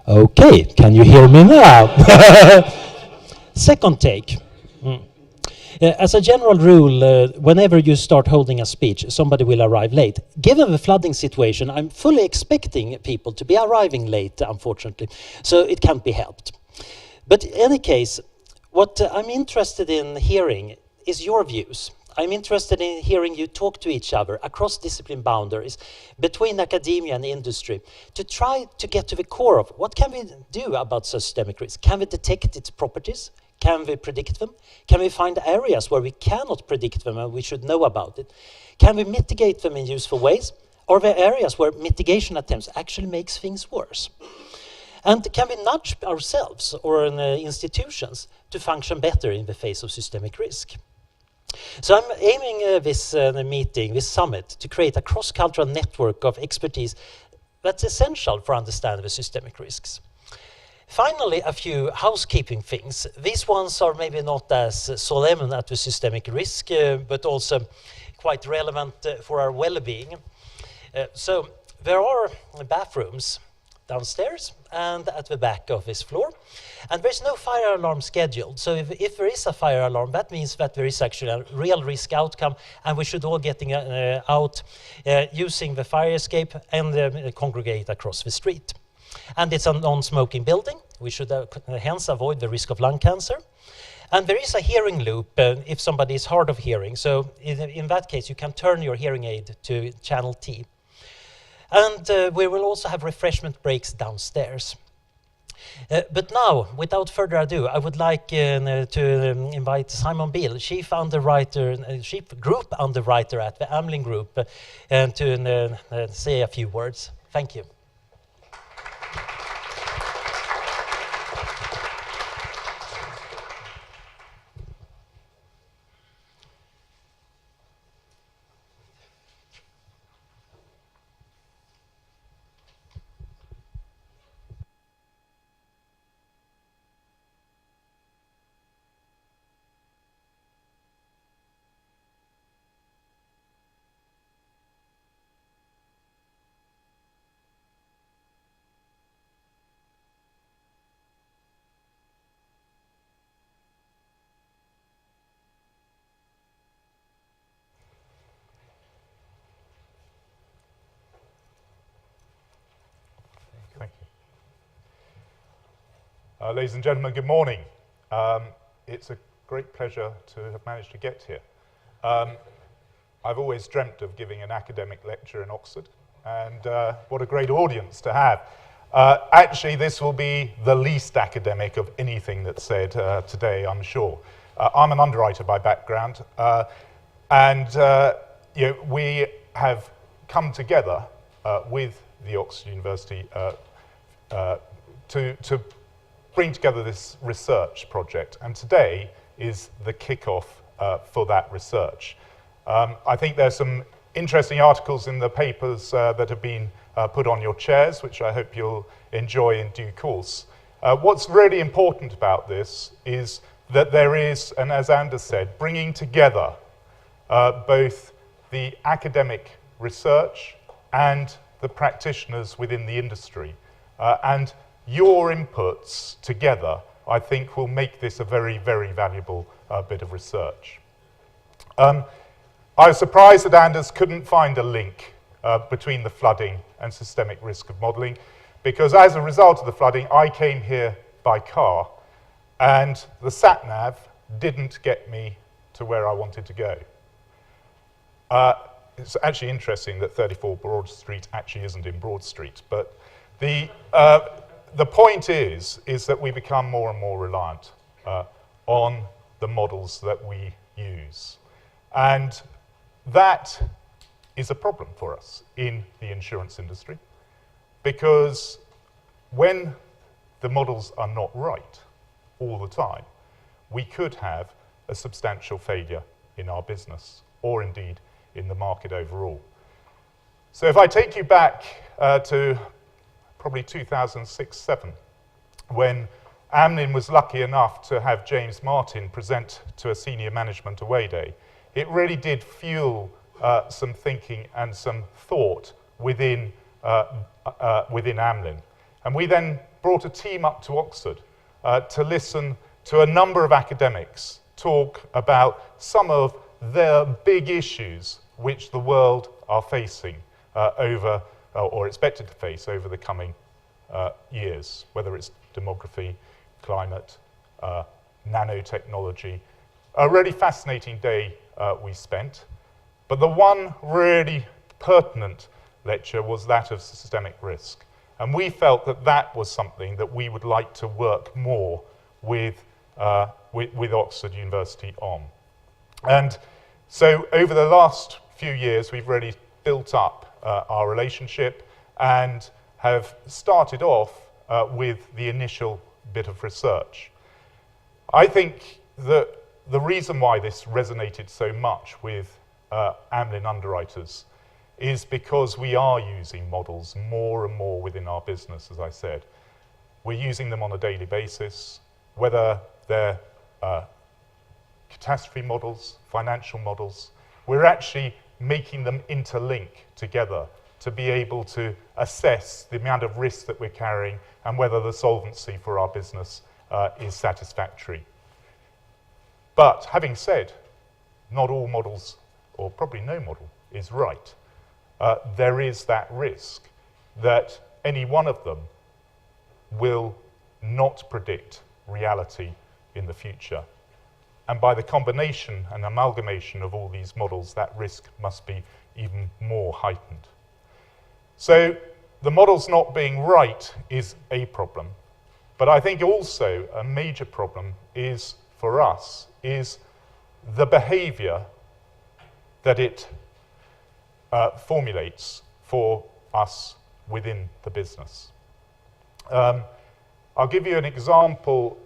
Okay, can you hear me now? Second take. As a general rule, whenever you start holding a speech, somebody will arrive late. Given the flooding situation, I'm fully expecting people to be arriving late, unfortunately, so it can't be helped. But in any case, what I'm interested in hearing is your views. I'm interested in hearing you talk to each other across discipline boundaries, between academia and industry, to try to get to the core of what can we do about systemic risk? Can we detect its properties? Can we predict them? Can we find areas where we cannot predict them and we should know about it? Can we mitigate them in useful ways? Or are there areas where mitigation attempts actually makes things worse? And can we nudge ourselves or institutions to function better in the face of systemic risk? So I'm aiming this meeting, this summit, to create a cross-cultural network of expertise that's essential for understanding the systemic risks. Finally, a few housekeeping things. These ones are maybe not as solemn at the systemic risk, but also quite relevant for our well-being. So there are bathrooms downstairs and at the back of this floor. And there's no fire alarm scheduled. So if there is a fire alarm, that means that there is actually a real risk outcome, and we should all getting out using the fire escape and congregate across the street. And it's a non-smoking building. We should hence avoid the risk of lung cancer. And there is a hearing loop if somebody is hard of hearing. So in that case, you can turn your hearing aid to channel T. And we will also have refreshment breaks downstairs. But now, without further ado, I would like to invite Simon Beale, Chief Group Underwriter at the Amlin Group, to say a few words. Thank you. Thank you. Ladies and gentlemen, good morning. It's a great pleasure to have managed to get here. I've always dreamt of giving an academic lecture in Oxford, and what a great audience to have. Actually, this will be the least academic of anything that's said today, I'm sure. I'm an underwriter by background, and we have come together with the Oxford University to bring together this research project, and today is the kickoff for that research. I think there's some interesting articles in the papers that have been put on your chairs, which I hope you'll enjoy in due course. What's really important about this is that there is, and as Anders said, bringing together both the academic research and the practitioners within the industry. And your inputs together, I think, will make this a very, very valuable bit of research. I was surprised that Anders couldn't find a link between the flooding and systemic risk of modelling, because as a result of the flooding, I came here by car, and the sat-nav didn't get me to where I wanted to go. It's actually interesting that 34 Broad Street actually isn't in Broad Street, but the point is that we become more and more reliant on the models that we use. And that is a problem for us in the insurance industry, because when the models are not right all the time, we could have a substantial failure in our business, or indeed in the market overall. So if I take you back to probably 2006-07, when Amlin was lucky enough to have James Martin present to a senior management away day, it really did fuel some thinking and some thought within Amlin. And we then brought a team up to Oxford to listen to a number of academics talk about some of the big issues which the world are facing or expected to face over the coming years, whether it's demography, climate, nanotechnology. A really fascinating day we spent, but the one really pertinent lecture was that of systemic risk. And we felt that that was something that we would like to work more with Oxford University on. And so over the last few years, we've really built up our relationship and have started off with the initial bit of research. I think that the reason why this resonated so much with Amlin underwriters is because we are using models more and more within our business, as I said. We're using them on a daily basis, whether they're catastrophe models, financial models. We're actually making them interlink together to be able to assess the amount of risk that we're carrying and whether the solvency for our business is satisfactory. But having said, not all models, or probably no model, is right. There is that risk that any one of them will not predict reality in the future. And by the combination and amalgamation of all these models, that risk must be even more heightened. So the models not being right is a problem. But I think also a major problem is, for us, is the behavior that it formulates for us within the business. I'll give you an example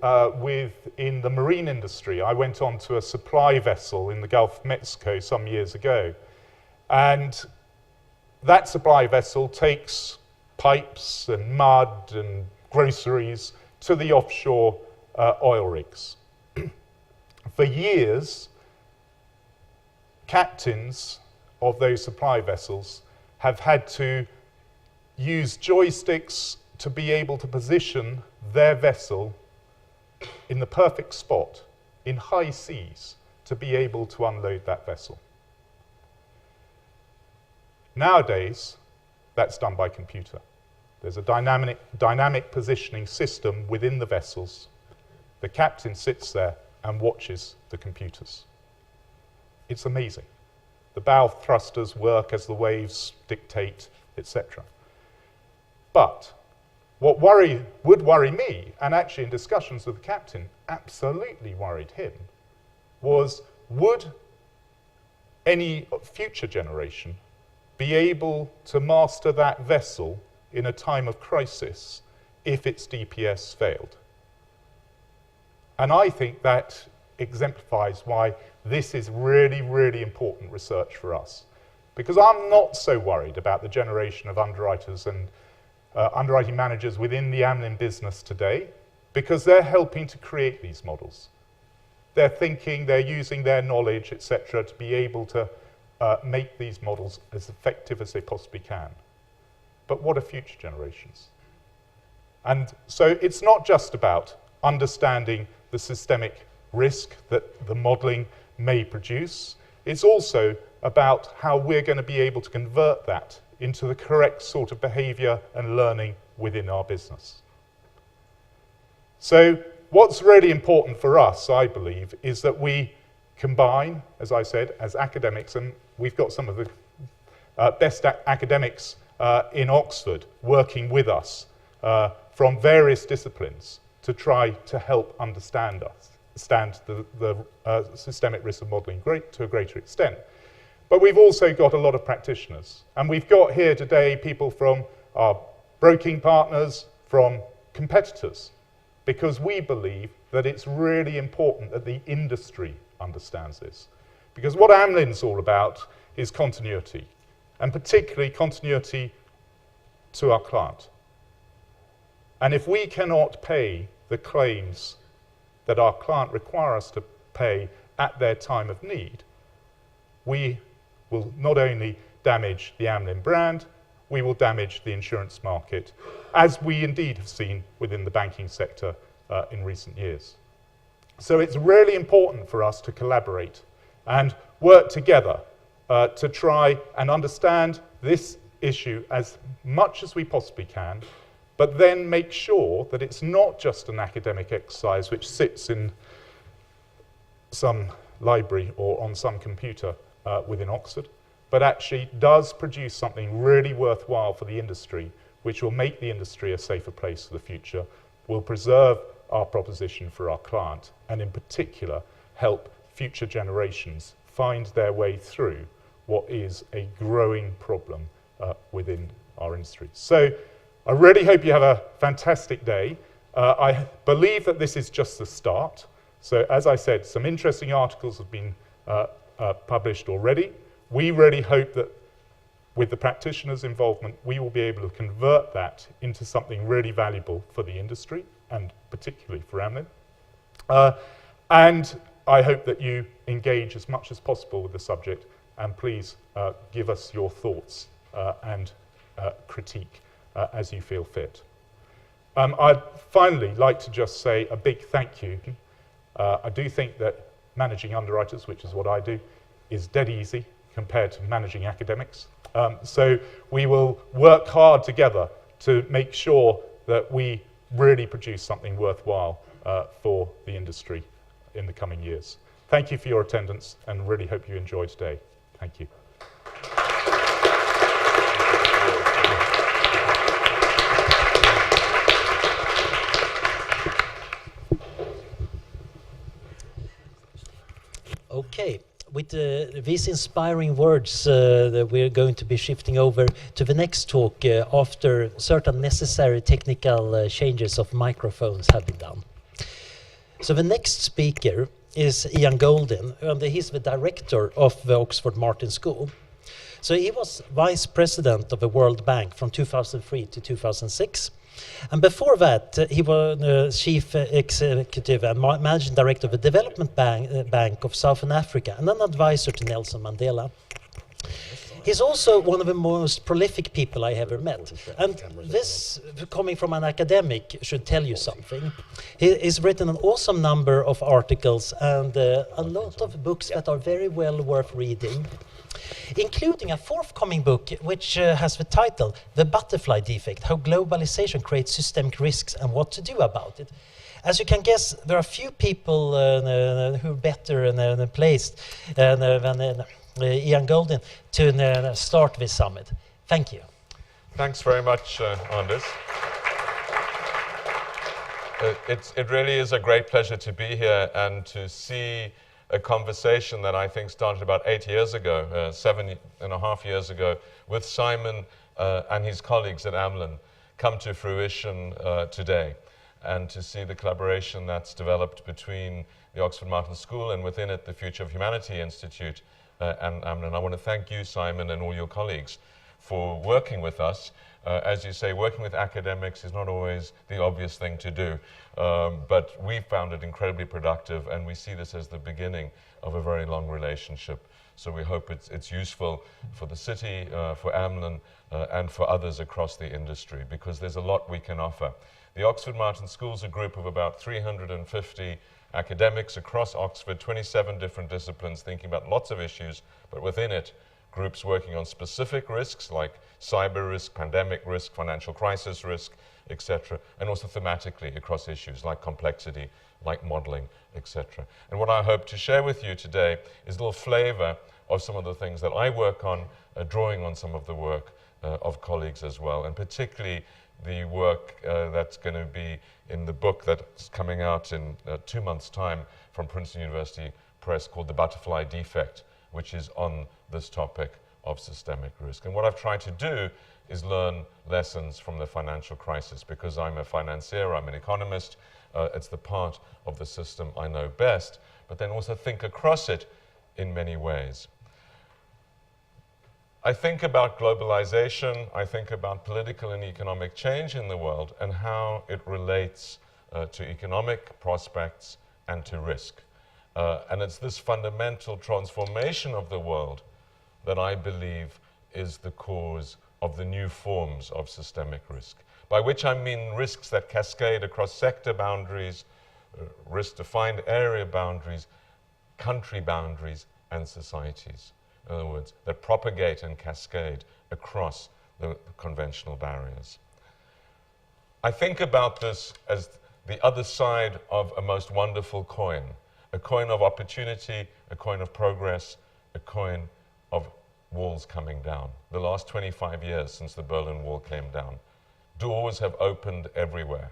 in the marine industry. I went on to a supply vessel in the Gulf of Mexico some years ago, and that supply vessel takes pipes and mud and groceries to the offshore oil rigs. For years, captains of those supply vessels have had to use joysticks to be able to position their vessel in the perfect spot in high seas to be able to unload that vessel. Nowadays, that's done by computer. There's a dynamic positioning system within the vessels. The captain sits there and watches the computers. It's amazing. The bow thrusters work as the waves dictate, etc. But what would worry me, and actually in discussions with the captain, absolutely worried him, was would any future generation be able to master that vessel in a time of crisis if its DPS failed? And I think that exemplifies why this is really, really important research for us. Because I'm not so worried about the generation of underwriters and underwriting managers within the Amlin business today, because they're helping to create these models. They're thinking, they're using their knowledge, etc., to be able to make these models as effective as they possibly can. But what are future generations? And so it's not just about understanding the systemic risk that the modeling may produce. It's also about how we're going to be able to convert that into the correct sort of behavior and learning within our business. So what's really important for us, I believe, is that we combine, as I said, as academics, and we've got some of the best academics in Oxford working with us from various disciplines to try to help understand the systemic risk of modelling to a greater extent. But we've also got a lot of practitioners. And we've got here today people from our broking partners, from competitors, because we believe that it's really important that the industry understands this. Because what Amlin's all about is continuity, and particularly continuity to our client. And if we cannot pay the claims that our client require us to pay at their time of need, we will not only damage the Amlin brand, we will damage the insurance market, as we indeed have seen within the banking sector in recent years. So it's really important for us to collaborate and work together to try and understand this issue as much as we possibly can, but then make sure that it's not just an academic exercise which sits in some library or on some computer within Oxford, but actually does produce something really worthwhile for the industry, which will make the industry a safer place for the future, will preserve our proposition for our client, and in particular, help future generations find their way through what is a growing problem within our industry. So I really hope you have a fantastic day. I believe that this is just the start. So as I said, some interesting articles have been published already. We really hope that with the practitioners' involvement, we will be able to convert that into something really valuable for the industry, and particularly for Amlin. And I hope that you engage as much as possible with the subject, and please give us your thoughts and critique as you feel fit. I'd finally like to just say a big thank you. I do think that managing underwriters, which is what I do, is dead easy compared to managing academics. So we will work hard together to make sure that we really produce something worthwhile for the industry in the coming years. Thank you for your attendance, and really hope you enjoyed today. Thank you. Okay, with these inspiring words, that we're going to be shifting over to the next talk after certain necessary technical changes of microphones have been done. So the next speaker is Ian Goldin, and he's the director of the Oxford Martin School. So he was vice president of the World Bank from 2003 to 2006. And before that, he was chief executive and managing director of the Development Bank of Southern Africa, and an advisor to Nelson Mandela. He's also one of the most prolific people I ever met. And this, coming from an academic, should tell you something. He's written an awesome number of articles and a lot of books that are very well worth reading, including a forthcoming book which has the title The Butterfly Defect: How Globalization Creates Systemic Risks and What to Do About It. As you can guess, there are few people who are better placed than Ian Goldin to start this summit. Thank you. Thanks very much, Anders. It really is a great pleasure to be here and to see a conversation that I think started about 8 years ago, 7.5 years ago, with Simon and his colleagues at Amlin come to fruition today, and to see the collaboration that's developed between the Oxford Martin School and within it the Future of Humanity Institute and Amlin. I want to thank you, Simon, and all your colleagues for working with us. As you say, working with academics is not always the obvious thing to do, but we found it incredibly productive, and we see this as the beginning of a very long relationship. So we hope it's useful for the city, for Amlin, and for others across the industry, because there's a lot we can offer. The Oxford Martin School is a group of about 350 academics across Oxford, 27 different disciplines, thinking about lots of issues, but within it, groups working on specific risks like cyber risk, pandemic risk, financial crisis risk, etc., and also thematically across issues like complexity, like modeling, etc. And what I hope to share with you today is a little flavor of some of the things that I work on, drawing on some of the work of colleagues as well, and particularly the work that's going to be in the book that's coming out in 2 months' time from Princeton University Press, called The Butterfly Defect, which is on this topic of systemic risk. And what I've tried to do is learn lessons from the financial crisis, because I'm a financier, I'm an economist, it's the part of the system I know best, but then also think across it in many ways. I think about globalization, I think about political and economic change in the world and how it relates to economic prospects and to risk. And it's this fundamental transformation of the world that I believe is the cause of the new forms of systemic risk, by which I mean risks that cascade across sector boundaries, risk-defined area boundaries, country boundaries, and societies. In other words, that propagate and cascade across the conventional barriers. I think about this as the other side of a most wonderful coin, a coin of opportunity, a coin of progress, a coin of walls coming down. The last 25 years since the Berlin Wall came down, doors have opened everywhere.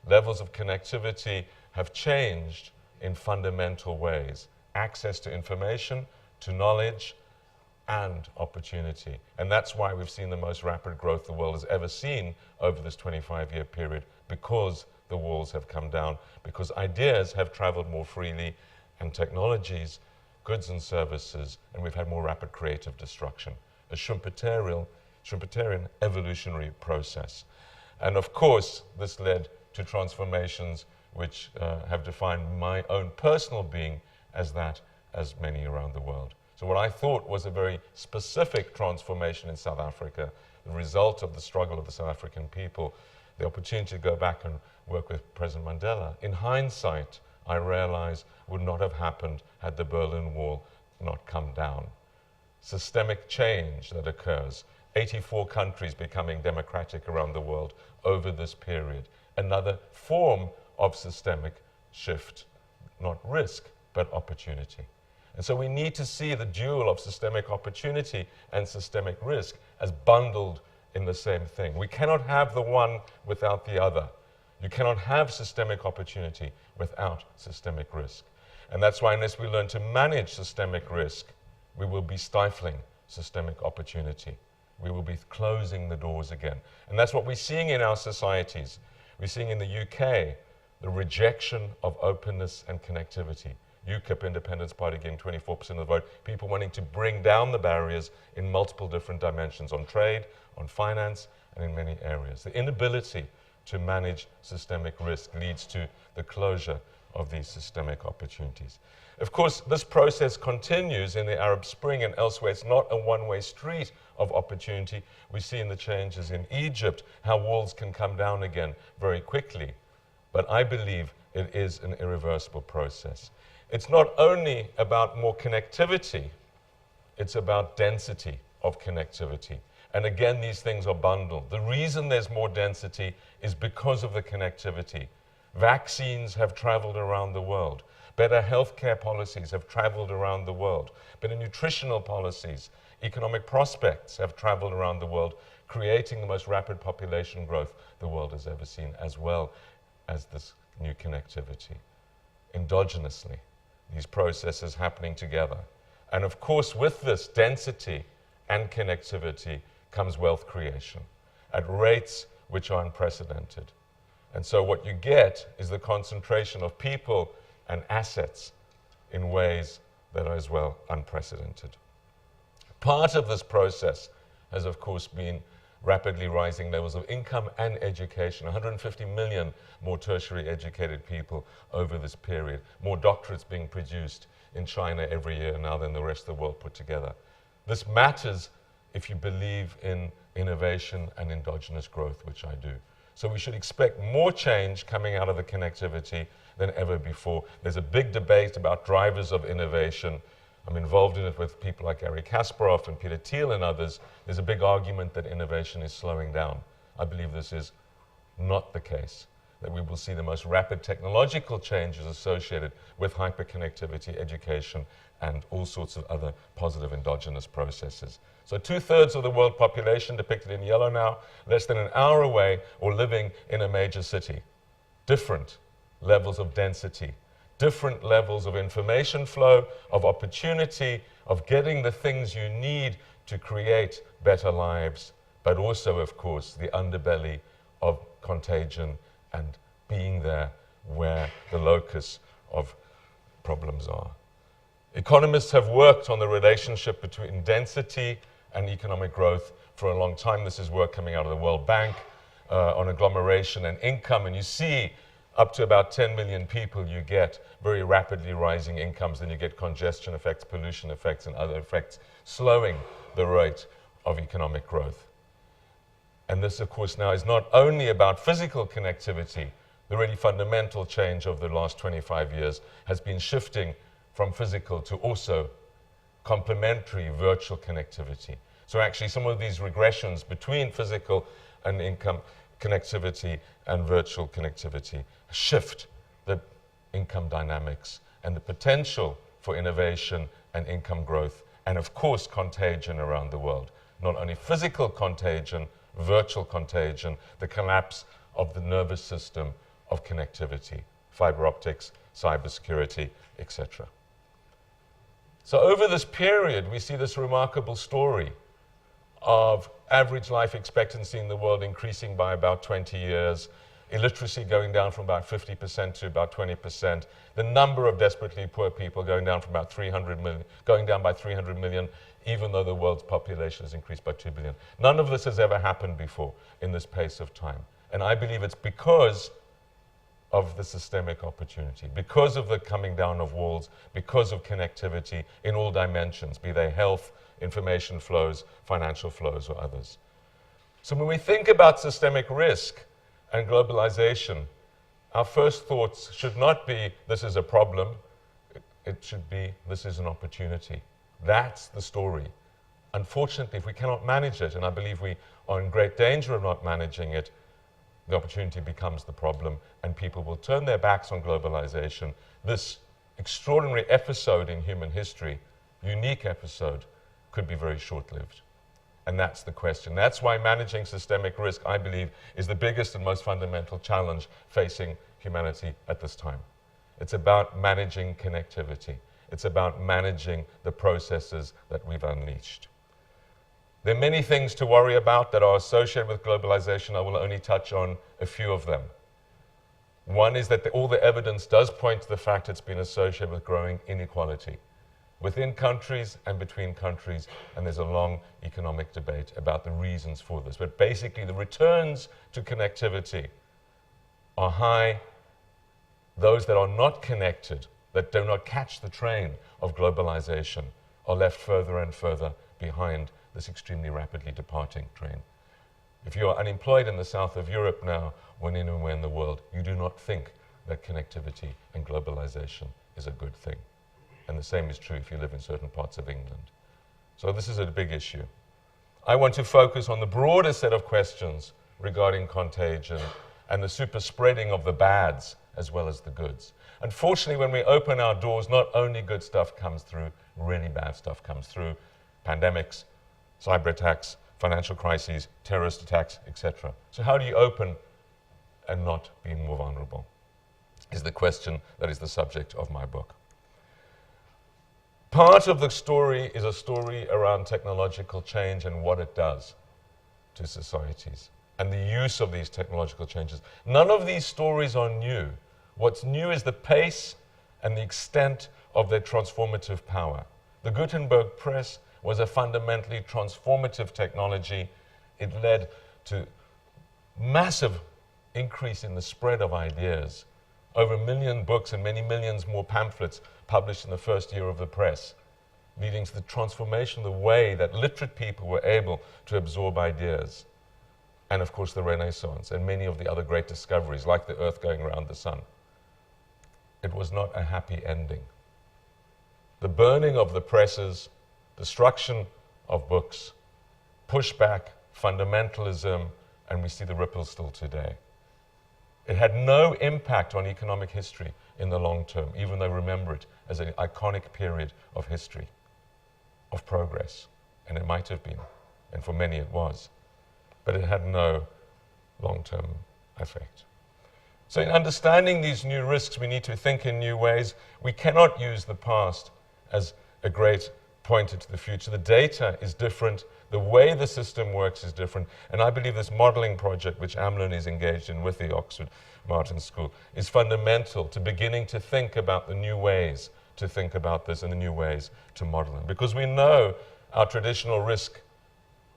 Levels of connectivity have changed in fundamental ways. Access to information, to knowledge, and opportunity. And that's why we've seen the most rapid growth the world has ever seen over this 25-year period, because the walls have come down, because ideas have traveled more freely, and technologies, goods and services, and we've had more rapid creative destruction. A Schumpeterian evolutionary process. And of course, this led to transformations which have defined my own personal being as that, as many around the world. So what I thought was a very specific transformation in South Africa, the result of the struggle of the South African people, the opportunity to go back and work with President Mandela, in hindsight, I realize would not have happened had the Berlin Wall not come down. Systemic change that occurs, 84 countries becoming democratic around the world over this period, another form of systemic shift, not risk, but opportunity. And so we need to see the dual of systemic opportunity and systemic risk as bundled in the same thing. We cannot have the one without the other. You cannot have systemic opportunity without systemic risk. And that's why unless we learn to manage systemic risk, we will be stifling systemic opportunity. We will be closing the doors again. And that's what we're seeing in our societies. We're seeing in the UK the rejection of openness and connectivity. UKIP, Independence Party, getting 24% of the vote, people wanting to bring down the barriers in multiple different dimensions, on trade, on finance, and in many areas. The inability to manage systemic risk leads to the closure of these systemic opportunities. Of course, this process continues in the Arab Spring and elsewhere. It's not a one-way street of opportunity. We see in the changes in Egypt how walls can come down again very quickly. But I believe it is an irreversible process. It's not only about more connectivity, it's about density of connectivity. And again, these things are bundled. The reason there's more density is because of the connectivity. Vaccines have traveled around the world. Better healthcare policies have traveled around the world. Better nutritional policies, economic prospects have traveled around the world, creating the most rapid population growth the world has ever seen, as well as this new connectivity. Endogenously, these processes happening together. And of course, with this density and connectivity comes wealth creation at rates which are unprecedented. And so what you get is the concentration of people and assets in ways that are as well unprecedented. Part of this process has, of course, been rapidly rising levels of income and education. 150 million more tertiary educated people over this period. More doctorates being produced in China every year now than the rest of the world put together. This matters if you believe in innovation and endogenous growth, which I do. So we should expect more change coming out of the connectivity than ever before. There's a big debate about drivers of innovation. I'm involved in it with people like Gary Kasparov and Peter Thiel and others. There's a big argument that innovation is slowing down. I believe this is not the case, that we will see the most rapid technological changes associated with hyperconnectivity, education, and all sorts of other positive endogenous processes. So 2/3 of the world population, depicted in yellow now, less than an hour away or living in a major city. Different levels of density, different levels of information flow, of opportunity, of getting the things you need to create better lives, but also, of course, the underbelly of contagion and being there where the locus of problems are. Economists have worked on the relationship between density and economic growth for a long time. This is work coming out of the World Bank on agglomeration and income, and you see up to about 10 million people, you get very rapidly rising incomes, then you get congestion effects, pollution effects, and other effects, slowing the rate of economic growth. And this, of course, now is not only about physical connectivity. The really fundamental change of the last 25 years has been shifting from physical to also complementary virtual connectivity. So actually some of these regressions between physical and income connectivity and virtual connectivity shift the income dynamics and the potential for innovation and income growth, and of course contagion around the world. Not only physical contagion, virtual contagion, the collapse of the nervous system of connectivity, fiber optics, cybersecurity, etc. So over this period, we see this remarkable story of average life expectancy in the world increasing by about 20 years, illiteracy going down from about 50% to about 20%, the number of desperately poor people going down from about 300 million, going down by 300 million, even though the world's population has increased by 2 billion. None of this has ever happened before in this pace of time. And I believe it's because of the systemic opportunity, because of the coming down of walls, because of connectivity in all dimensions, be they health, information flows, financial flows, or others. So when we think about systemic risk and globalization, our first thoughts should not be, this is a problem. It should be, this is an opportunity. That's the story. Unfortunately, if we cannot manage it, and I believe we are in great danger of not managing it, the opportunity becomes the problem, and people will turn their backs on globalization. This extraordinary episode in human history, unique episode, could be very short-lived. And that's the question. That's why managing systemic risk, I believe, is the biggest and most fundamental challenge facing humanity at this time. It's about managing connectivity. It's about managing the processes that we've unleashed. There are many things to worry about that are associated with globalization. I will only touch on a few of them. One is that all the evidence does point to the fact it's been associated with growing inequality within countries and between countries, and there's a long economic debate about the reasons for this. But basically, the returns to connectivity are high. Those that are not connected, that do not catch the train of globalization, are left further and further behind this extremely rapidly departing train. If you are unemployed in the south of Europe now, or anywhere in the world, you do not think that connectivity and globalization is a good thing. And the same is true if you live in certain parts of England. So this is a big issue. I want to focus on the broader set of questions regarding contagion and the super spreading of the bads as well as the goods. Unfortunately, when we open our doors, not only good stuff comes through, really bad stuff comes through. Pandemics, cyber attacks, financial crises, terrorist attacks, etc. So how do you open and not be more vulnerable? Is the question that is the subject of my book. Part of the story is a story around technological change and what it does to societies and the use of these technological changes. None of these stories are new. What's new is the pace and the extent of their transformative power. The Gutenberg Press was a fundamentally transformative technology. It led to massive increase in the spread of ideas. Over 1 million books and many millions more pamphlets published in the first year of the press, leading to the transformation of the way that literate people were able to absorb ideas. And of course the Renaissance and many of the other great discoveries, like the Earth going around the sun. It was not a happy ending. The burning of the presses, destruction of books, pushback, fundamentalism, and we see the ripples still today. It had no impact on economic history in the long term, even though remember it as an iconic period of history, of progress. And it might have been, and for many it was. But it had no long-term effect. So in understanding these new risks, we need to think in new ways. We cannot use the past as a great pointer to the future. The data is different. The way the system works is different. And I believe this modeling project, which Amlin is engaged in with the Oxford Martin School, is fundamental to beginning to think about the new ways to think about this and the new ways to model them. Because we know our traditional risk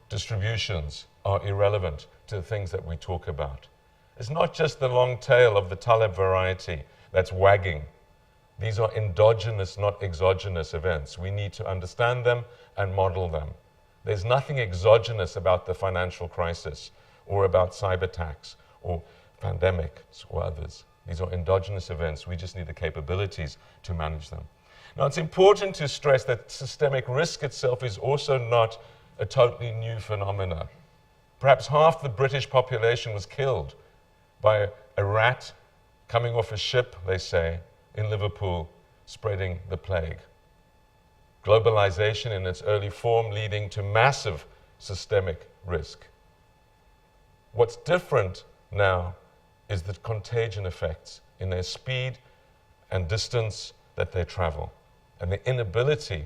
distributions are irrelevant to the things that we talk about. It's not just the long tail of the Taleb variety that's wagging. These are endogenous, not exogenous events. We need to understand them and model them. There's nothing exogenous about the financial crisis or about cyber attacks or pandemics or others. These are endogenous events. We just need the capabilities to manage them. Now, it's important to stress that systemic risk itself is also not a totally new phenomenon. Perhaps half the British population was killed by a rat coming off a ship, they say, in Liverpool, spreading the plague. Globalization in its early form leading to massive systemic risk. What's different now is the contagion effects in their speed and distance that they travel, and the inability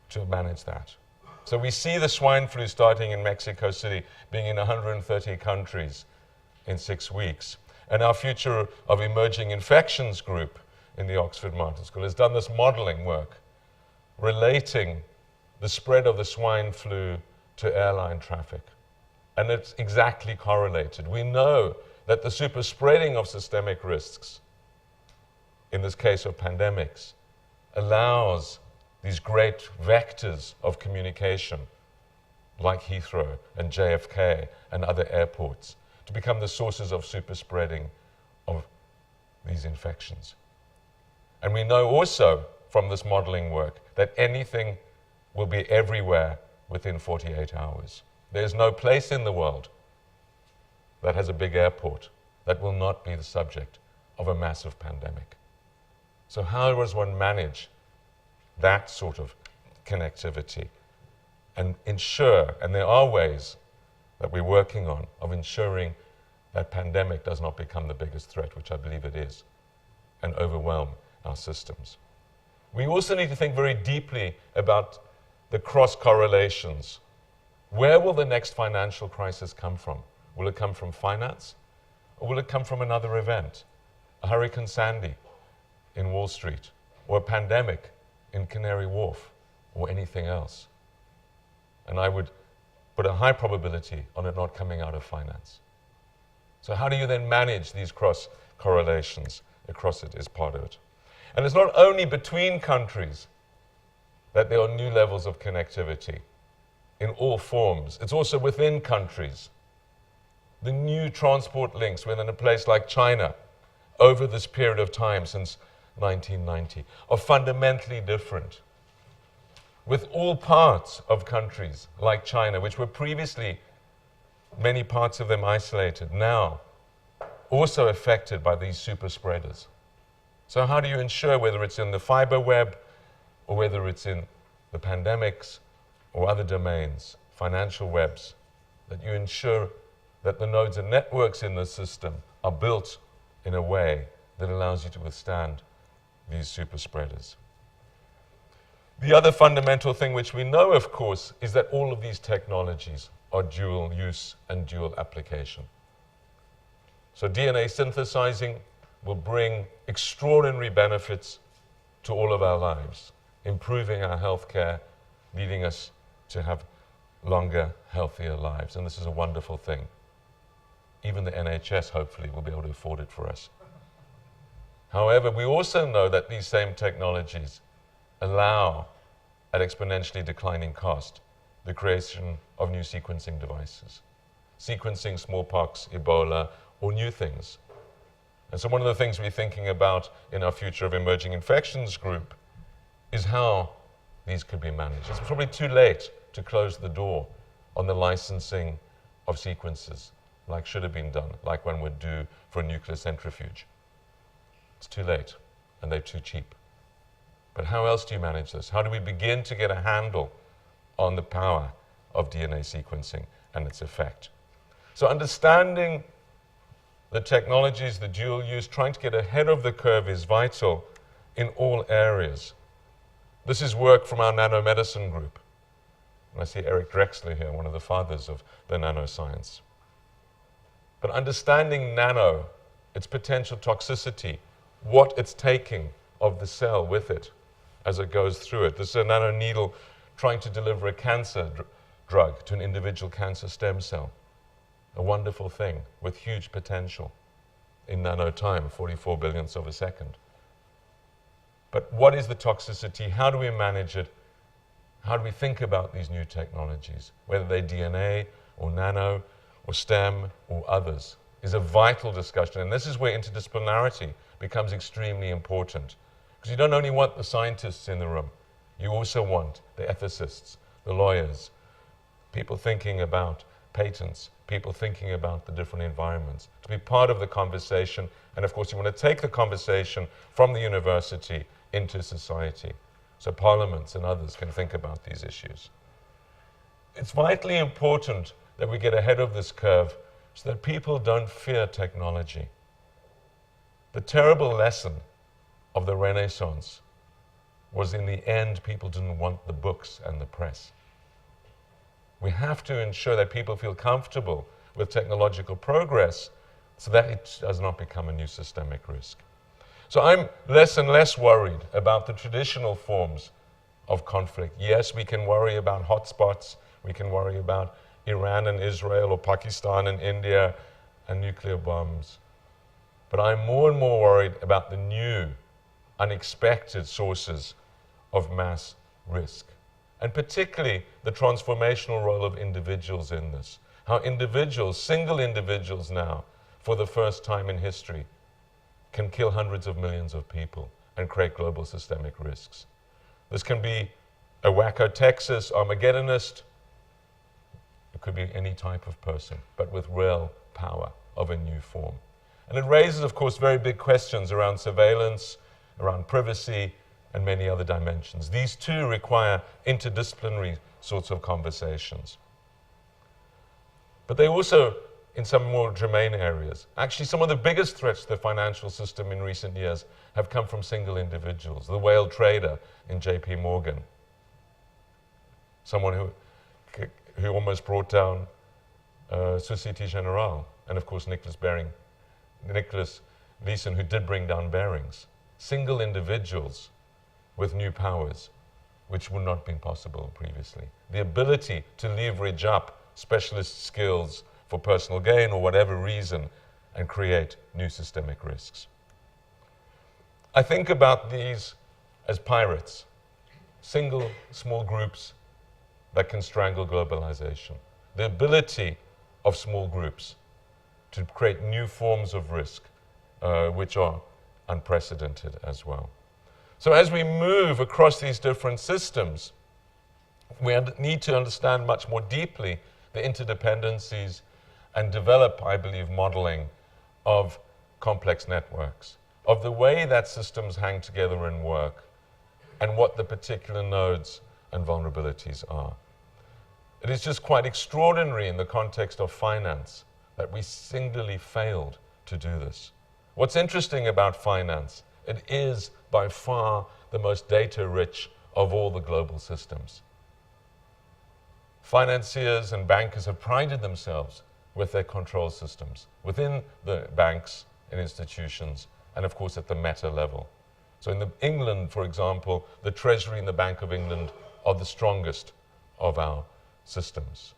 to manage that. So we see the swine flu starting in Mexico City, being in 130 countries in 6 weeks. And our Future of Emerging Infections group in the Oxford Martin School has done this modeling work, relating the spread of the swine flu to airline traffic. And it's exactly correlated. We know that the super spreading of systemic risks, in this case of pandemics, allows these great vectors of communication, like Heathrow and JFK and other airports, to become the sources of super spreading of these infections. And we know also from this modeling work that anything will be everywhere within 48 hours. There's no place in the world that has a big airport that will not be the subject of a massive pandemic. So how does one manage that sort of connectivity and ensure, and there are ways that we're working on, of ensuring that pandemic does not become the biggest threat, which I believe it is, and overwhelm our systems. We also need to think very deeply about the cross-correlations. Where will the next financial crisis come from? Will it come from finance, or will it come from another event? A Hurricane Sandy in Wall Street, or a pandemic in Canary Wharf, or anything else? And I would put a high probability on it not coming out of finance. So how do you then manage these cross-correlations across it is part of it. And it's not only between countries that there are new levels of connectivity in all forms. It's also within countries. The new transport links within a place like China over this period of time since 1990 are fundamentally different. With all parts of countries like China, which were previously, many parts of them isolated, now also affected by these super spreaders. So how do you ensure, whether it's in the fiber web or whether it's in the pandemics or other domains, financial webs, that you ensure that the nodes and networks in the system are built in a way that allows you to withstand these super spreaders? The other fundamental thing which we know, of course, is that all of these technologies are dual use and dual application. So DNA synthesizing will bring extraordinary benefits to all of our lives, improving our healthcare, leading us to have longer, healthier lives. And this is a wonderful thing. Even the NHS, hopefully, will be able to afford it for us. However, we also know that these same technologies allow, at exponentially declining cost, the creation of new sequencing devices, sequencing smallpox, Ebola, or new things. And so one of the things we're thinking about in our Future of Emerging Infections group is how these could be managed. It's probably too late to close the door on the licensing of sequences, like should have been done, like one would do for a nuclear centrifuge. It's too late, and they're too cheap. But how else do you manage this? How do we begin to get a handle on the power of DNA sequencing and its effect? So understanding the technologies, the dual use, trying to get ahead of the curve is vital in all areas. This is work from our Nano Medicine group. And I see Eric Drexler here, one of the fathers of the nanoscience. But understanding nano, its potential toxicity, what it's taking of the cell with it as it goes through it. This is a nano needle trying to deliver a cancer drug to an individual cancer stem cell. A wonderful thing with huge potential in nano time, 44 billionths of a second. But what is the toxicity? How do we manage it? How do we think about these new technologies, whether they're DNA or nano or STEM or others, is a vital discussion. And this is where interdisciplinarity becomes extremely important. Because you don't only want the scientists in the room, you also want the ethicists, the lawyers, people thinking about patents, people thinking about the different environments, to be part of the conversation. And of course, you want to take the conversation from the university into society, so parliaments and others can think about these issues. It's vitally important that we get ahead of this curve so that people don't fear technology. The terrible lesson of the Renaissance was, in the end, people didn't want the books and the press. We have to ensure that people feel comfortable with technological progress so that it does not become a new systemic risk. So I'm less and less worried about the traditional forms of conflict. Yes, we can worry about hotspots, we can worry about Iran and Israel, or Pakistan and India, and nuclear bombs. But I'm more and more worried about the new, unexpected sources of mass risk, and particularly the transformational role of individuals in this. How individuals, single individuals now, for the first time in history, can kill hundreds of millions of people and create global systemic risks. This can be a wacko Texas Armageddonist. It could be any type of person, but with real power of a new form. And it raises, of course, very big questions around surveillance, around privacy, and many other dimensions. These too require interdisciplinary sorts of conversations. But they also, in some more germane areas, actually some of the biggest threats to the financial system in recent years have come from single individuals. The whale trader in JP Morgan, someone who almost brought down Société Générale, and of course Nicholas Leeson, who did bring down Barings. Single individuals with new powers, which would not have been possible previously. The ability to leverage up specialist skills for personal gain or whatever reason and create new systemic risks. I think about these as pirates, single small groups that can strangle globalization. The ability of small groups to create new forms of risk, which are unprecedented as well. So as we move across these different systems, we need to understand much more deeply the interdependencies and develop, I believe, modeling of complex networks, of the way that systems hang together and work, and what the particular nodes and vulnerabilities are. It is just quite extraordinary in the context of finance that we singularly failed to do this. What's interesting about finance, it is by far the most data-rich of all the global systems. Financiers and bankers have prided themselves with their control systems within the banks and institutions, and of course at the meta level. So in England, for example, the Treasury and the Bank of England are the strongest of our systems.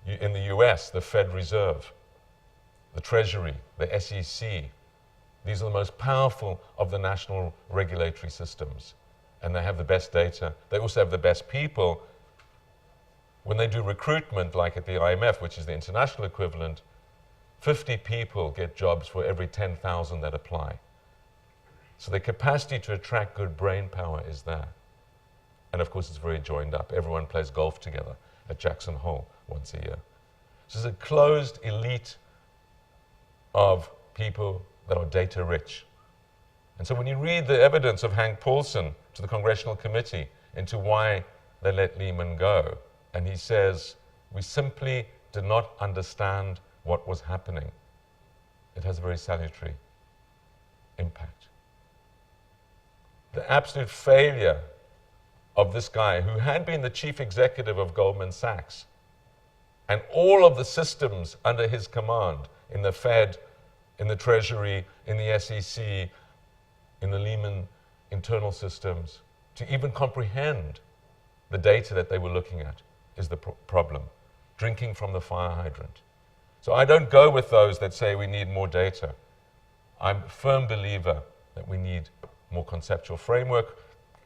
In the US, the Fed Reserve, the Treasury, the SEC, these are the most powerful of the national regulatory systems. And they have the best data. They also have the best people. When they do recruitment, like at the IMF, which is the international equivalent, 50 people get jobs for every 10,000 that apply. So the capacity to attract good brain power is there. And of course, it's very joined up. Everyone plays golf together at Jackson Hole once a year. So it's a closed elite of people that are data rich. And so when you read the evidence of Hank Paulson to the Congressional Committee into why they let Lehman go, and he says, we simply did not understand what was happening, it has a very salutary impact. The absolute failure of this guy, who had been the chief executive of Goldman Sachs, and all of the systems under his command in the Fed, in the Treasury, in the SEC, in the Lehman internal systems, to even comprehend the data that they were looking at is the problem. Drinking from the fire hydrant. So I don't go with those that say we need more data. I'm a firm believer that we need more conceptual framework,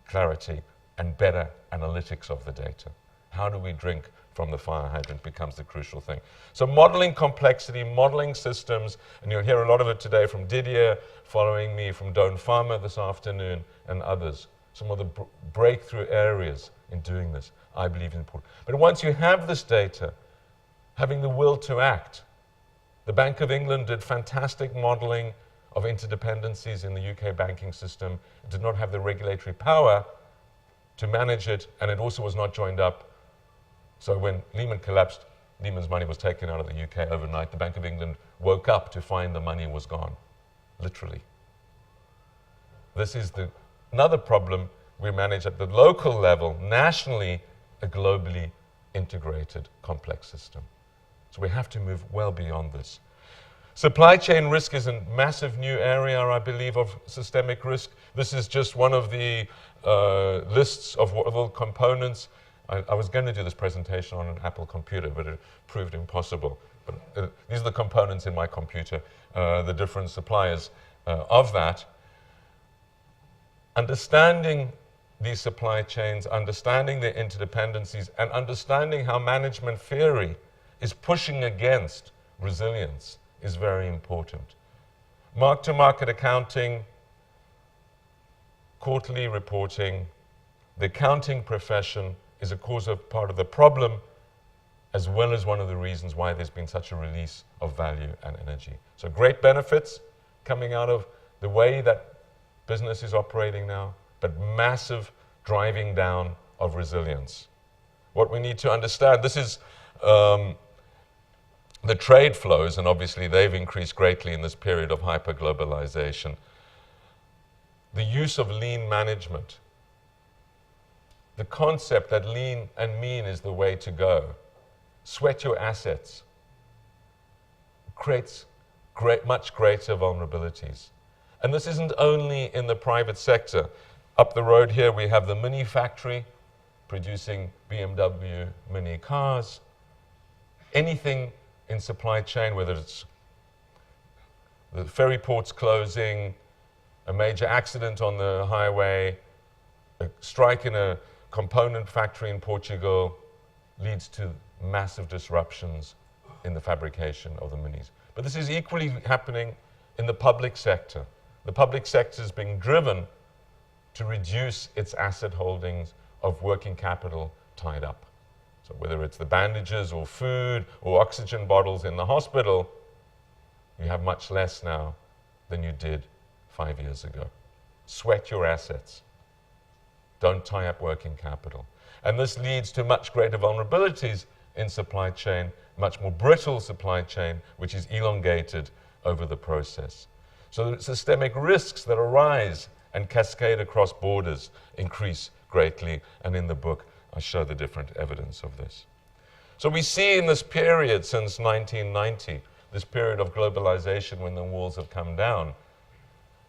clarity, and better analytics of the data. How do we drink from the fire hydrant becomes the crucial thing. So modeling complexity, modeling systems, and you'll hear a lot of it today from Didier, following me from Doyne Pharma this afternoon, and others. Some of the breakthrough areas in doing this, I believe, is important. But once you have this data, having the will to act, the Bank of England did fantastic modeling of interdependencies in the UK banking system. It did not have the regulatory power to manage it, and it also was not joined up. So when Lehman collapsed, Lehman's money was taken out of the UK overnight. The Bank of England woke up to find the money was gone, literally. This is another problem we manage at the local level, nationally, a globally integrated complex system. So we have to move well beyond this. Supply chain risk is a massive new area, I believe, of systemic risk. This is just one of the lists of all components. I was going to do this presentation on an Apple computer, but it proved impossible. But these are the components in my computer, the different suppliers of that. Understanding these supply chains, understanding their interdependencies, and understanding how management theory is pushing against resilience is very important. Mark-to-market accounting, quarterly reporting, the accounting profession is a part of the problem, as well as one of the reasons why there's been such a release of value and energy. So great benefits coming out of the way that business is operating now, but massive driving down of resilience. What we need to understand, this is the trade flows, and obviously they've increased greatly in this period of hyperglobalization. The use of lean management, the concept that lean and mean is the way to go. Sweat your assets creates much greater vulnerabilities. And this isn't only in the private sector. Up the road here we have the Mini factory producing BMW Mini cars. Anything in supply chain, whether it's the ferry ports closing, a major accident on the highway, a strike in a component factory in Portugal, leads to massive disruptions in the fabrication of the minis. But this is equally happening in the public sector. The public sector is being driven to reduce its asset holdings of working capital tied up. So whether it's the bandages or food or oxygen bottles in the hospital, you have much less now than you did 5 years ago. Sweat your assets. Don't tie up working capital. And this leads to much greater vulnerabilities in supply chain, much more brittle supply chain, which is elongated over the process. So the systemic risks that arise and cascade across borders increase greatly, and in the book I show the different evidence of this. So we see in this period since 1990, this period of globalization when the walls have come down,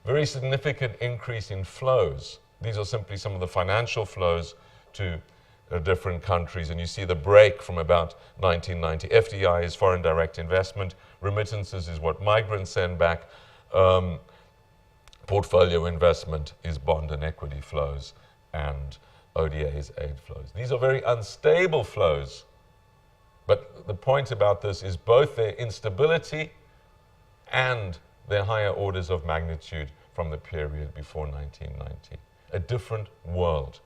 very significant increase in flows. These are simply some of the financial flows to different countries, and you see the break from about 1990. FDI is foreign direct investment, remittances is what migrants send back, portfolio investment is bond and equity flows, and ODA is aid flows. These are very unstable flows, but the point about this is both their instability and their higher orders of magnitude from the period before 1990. A different world.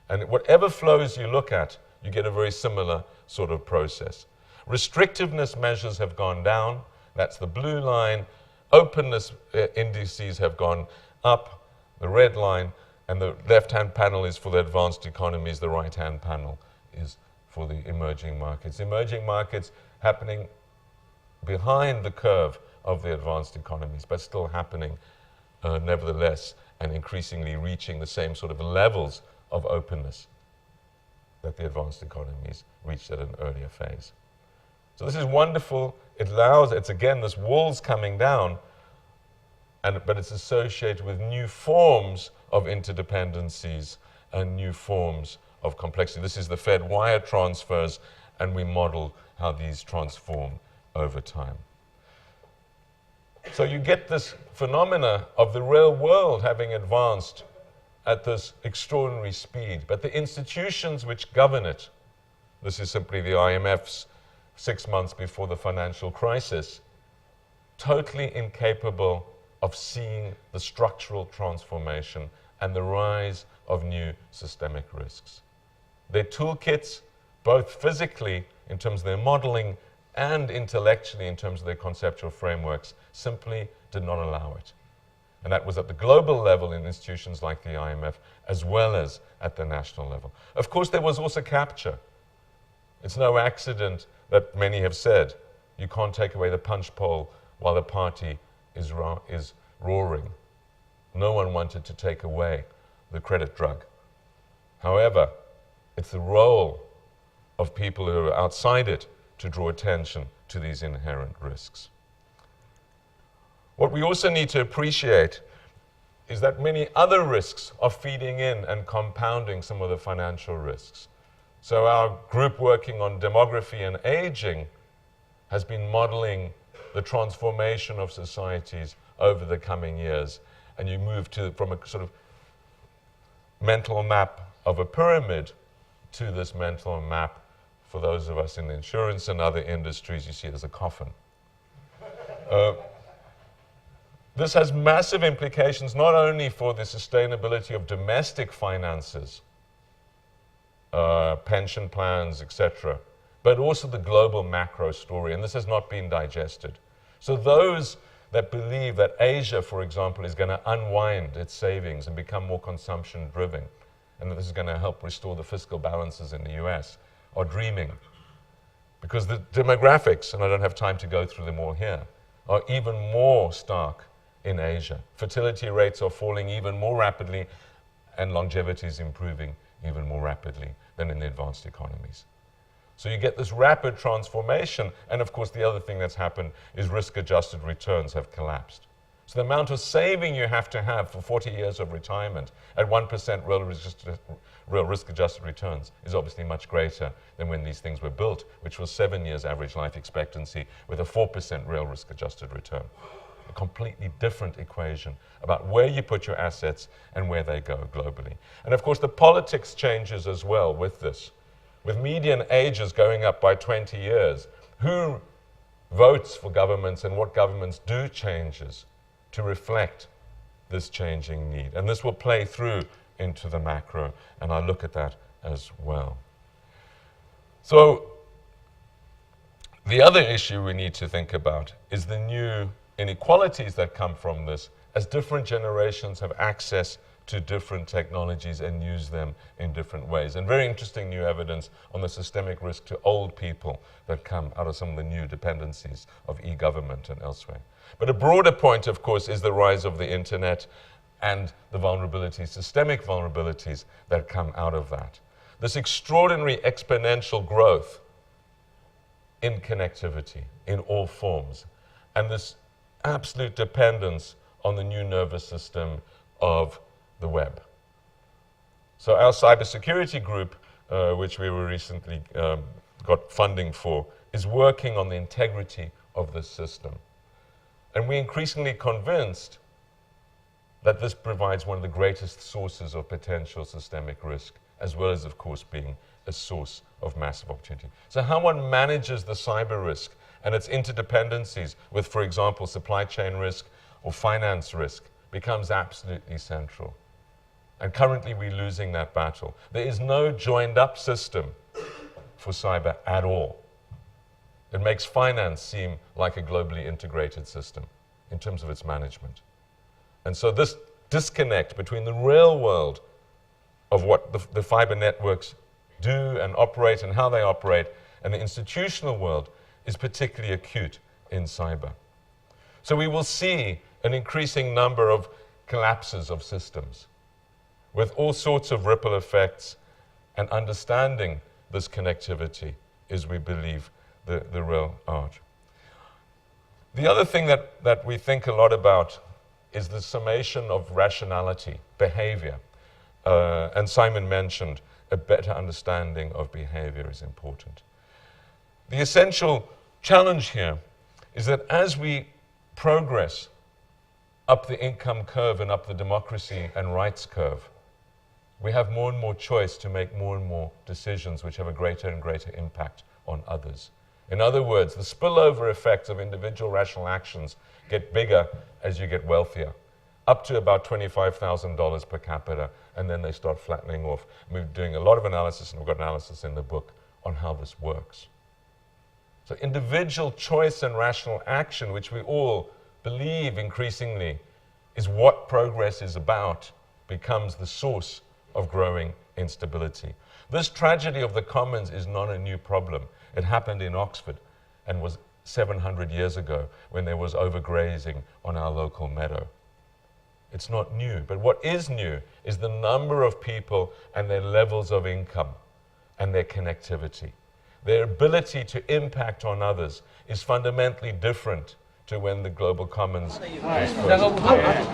And whatever flows you look at, you get a very similar sort of process. Restrictiveness measures have gone down, that's the blue line. Openness indices have gone up, the red line, and the left-hand panel is for the advanced economies, the right-hand panel is for the emerging markets. Emerging markets happening behind the curve of the advanced economies, but still happening nevertheless, and increasingly reaching the same sort of levels of openness that the advanced economies reached at an earlier phase. So this is wonderful. It allows, it's again this walls coming down, but it's associated with new forms of interdependencies and new forms of complexity. This is the Fed wire transfers, and we model how these transform over time. So you get this phenomena of the real world having advanced at this extraordinary speed, but the institutions which govern it This is simply the IMF's 6 months before the financial crisis, totally incapable of seeing the structural transformation and the rise of new systemic risks. Their toolkits, both physically in terms of their modeling and intellectually in terms of their conceptual frameworks, simply did not allow it. And that was at the global level in institutions like the IMF, as well as at the national level. Of course, there was also capture. It's no accident that many have said, you can't take away the punch bowl while the party is roaring. No one wanted to take away the credit drug. However, it's the role of people who are outside it to draw attention to these inherent risks. What we also need to appreciate is that many other risks are feeding in and compounding some of the financial risks. So our group working on demography and aging has been modeling the transformation of societies over the coming years. And you move from a sort of mental map of a pyramid to this mental map. For those of us in the insurance and other industries, you see it as a coffin. This has massive implications not only for the sustainability of domestic finances, pension plans, etc., but also the global macro story, and this has not been digested. So those that believe that Asia, for example, is going to unwind its savings and become more consumption-driven, and that this is going to help restore the fiscal balances in the US, are dreaming. Because the demographics, and I don't have time to go through them all here, are even more stark in Asia. Fertility rates are falling even more rapidly, and longevity is improving even more rapidly than in the advanced economies. So you get this rapid transformation, and of course the other thing that's happened is risk-adjusted returns have collapsed. So the amount of saving you have to have for 40 years of retirement at 1% real risk-adjusted returns is obviously much greater than when these things were built, which was 7 years average life expectancy with a 4% real risk-adjusted return. A completely different equation about where you put your assets and where they go globally. And of course the politics changes as well with this. With median ages going up by 20 years, who votes for governments and what governments do changes to reflect this changing need. And this will play through into the macro, and I'll look at that as well. So the other issue we need to think about is the new inequalities that come from this as different generations have access to different technologies and use them in different ways. And very interesting new evidence on the systemic risk to old people that come out of some of the new dependencies of e-government and elsewhere. But a broader point, of course, is the rise of the internet and the vulnerabilities, systemic vulnerabilities that come out of that. This extraordinary exponential growth in connectivity in all forms, and this absolute dependence on the new nervous system of the web. So our cybersecurity group, which we were recently got funding for, is working on the integrity of this system. And we're increasingly convinced that this provides one of the greatest sources of potential systemic risk, as well as, of course, being a source of massive opportunity. So how one manages the cyber risk and its interdependencies with, for example, supply chain risk or finance risk becomes absolutely central. And currently we're losing that battle. There is no joined up system for cyber at all. It makes finance seem like a globally integrated system in terms of its management. And so this disconnect between the real world of what the fiber networks do and operate and how they operate and the institutional world is particularly acute in cyber. So we will see an increasing number of collapses of systems with all sorts of ripple effects, and understanding this connectivity is, we believe, the real art. The other thing that we think a lot about is the summation of rationality, behavior. And Simon mentioned a better understanding of behavior is important. The essential challenge here is that as we progress up the income curve and up the democracy and rights curve, we have more and more choice to make more and more decisions which have a greater and greater impact on others. In other words, the spillover effects of individual rational actions get bigger as you get wealthier, up to about $25,000 per capita, and then they start flattening off. We're doing a lot of analysis, and we've got analysis in the book on how this works. So individual choice and rational action, which we all believe increasingly is what progress is about, becomes the source of growing instability. This tragedy of the commons is not a new problem. It happened in Oxford and was 700 years ago when there was overgrazing on our local meadow. It's not new, but what is new is the number of people and their levels of income and their connectivity. Their ability to impact on others is fundamentally different to when the global commons was first created.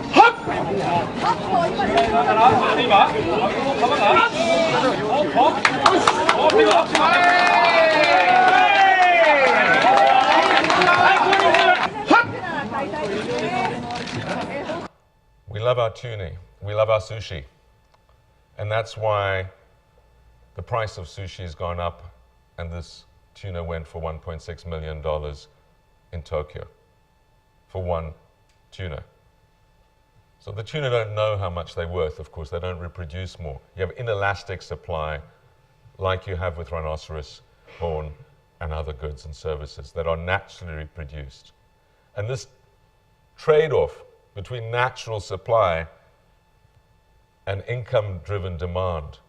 We love our tuna, we love our sushi, and that's why the price of sushi has gone up, and this tuna went for $1.6 million in Tokyo for one tuna. So the tuna don't know how much they're worth, of course, they don't reproduce more. You have inelastic supply, like you have with rhinoceros horn and other goods and services that are naturally reproduced. And this trade-off between natural supply and income-driven demand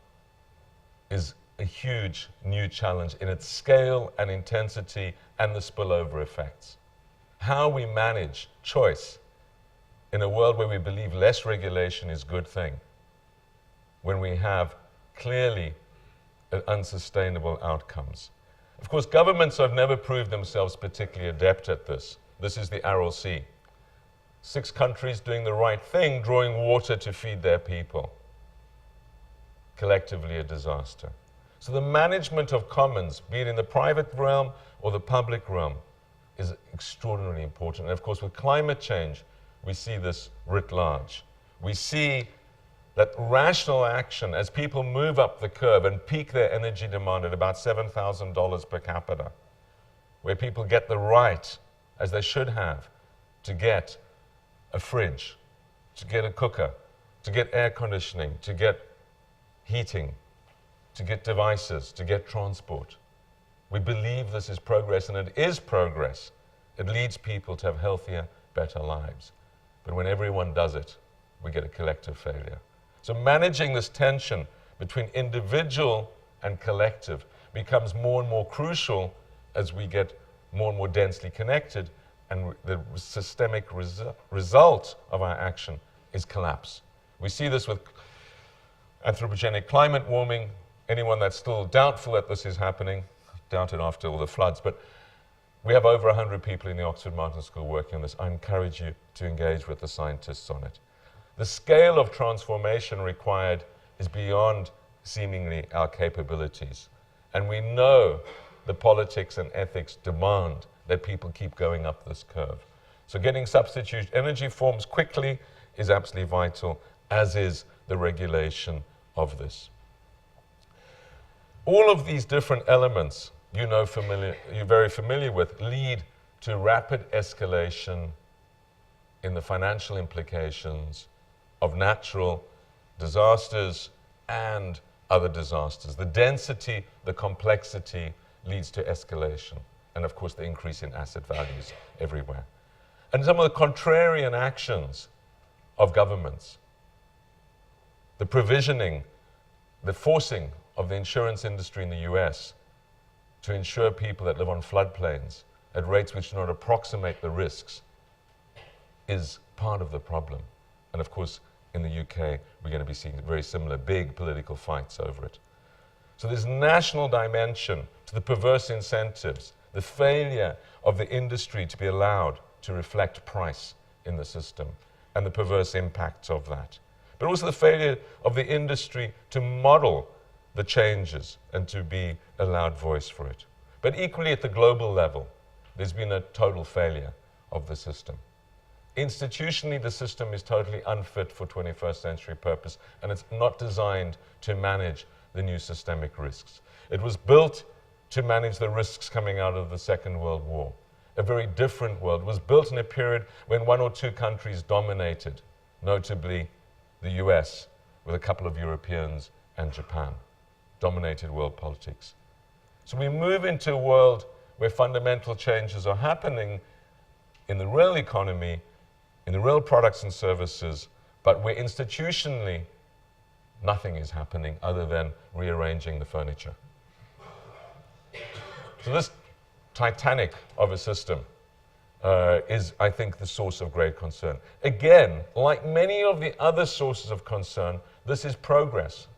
is a huge new challenge in its scale and intensity and the spillover effects. How we manage choice in a world where we believe less regulation is a good thing, when we have clearly unsustainable outcomes. Of course, governments have never proved themselves particularly adept at this. This is the Aral Sea. 6 countries doing the right thing, drawing water to feed their people. Collectively a disaster. So the management of commons, be it in the private realm or the public realm, is extraordinarily important. And of course, with climate change, we see this writ large. We see that rational action, as people move up the curve and peak their energy demand at about $7,000 per capita, where people get the right, as they should have, to get a fridge, to get a cooker, to get air conditioning, to get heating, to get devices, to get transport. We believe this is progress, and it is progress. It leads people to have healthier, better lives. But when everyone does it, we get a collective failure. So managing this tension between individual and collective becomes more and more crucial as we get more and more densely connected, and the systemic result of our action is collapse. We see this with anthropogenic climate warming. Anyone that's still doubtful that this is happening, doubt it after all the floods, but we have over 100 people in the Oxford Martin School working on this. I encourage you to engage with the scientists on it. The scale of transformation required is beyond seemingly our capabilities. And we know the politics and ethics demand that people keep going up this curve. So getting substitute energy forms quickly is absolutely vital, as is the regulation of this. All of these different elements you're very familiar with lead to rapid escalation in the financial implications of natural disasters and other disasters. The density, the complexity leads to escalation, and of course the increase in asset values everywhere. And some of the contrarian actions of governments, the provisioning, the forcing of the insurance industry in the US to insure people that live on floodplains at rates which do not approximate the risks, is part of the problem. And of course, in the UK, we're going to be seeing very similar big political fights over it. So there's national dimension to the perverse incentives, the failure of the industry to be allowed to reflect price in the system, and the perverse impacts of that. But also the failure of the industry to model the changes and to be allowed voice for it. But equally at the global level, there's been a total failure of the system. Institutionally, the system is totally unfit for 21st century purpose, and it's not designed to manage the new systemic risks. It was built to manage the risks coming out of the Second World War. A very different world. It was built in a period when one or two countries dominated, notably the US, with a couple of Europeans and Japan, dominated world politics. So we move into a world where fundamental changes are happening in the real economy, in the real products and services, but where institutionally nothing is happening other than rearranging the furniture. So this Titanic of a system is, I think, the source of great concern. Again, like many of the other sources of concern, this is progress.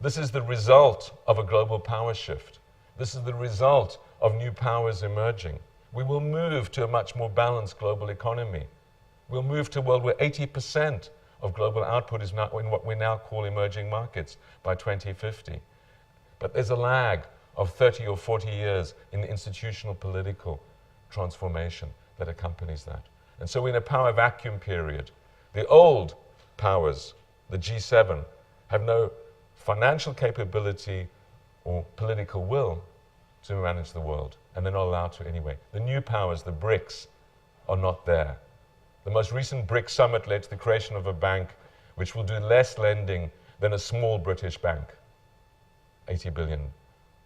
This is the result of a global power shift. This is the result of new powers emerging. We will move to a much more balanced global economy. We'll move to a world where 80% of global output is now in what we now call emerging markets by 2050. But there's a lag of 30 or 40 years in the institutional political transformation that accompanies that. And so we're in a power vacuum period. The old powers, the G7, have no financial capability or political will to manage the world, and they're not allowed to anyway. The new powers, the BRICS, are not there. The most recent BRICS summit led to the creation of a bank which will do less lending than a small British bank, 80 billion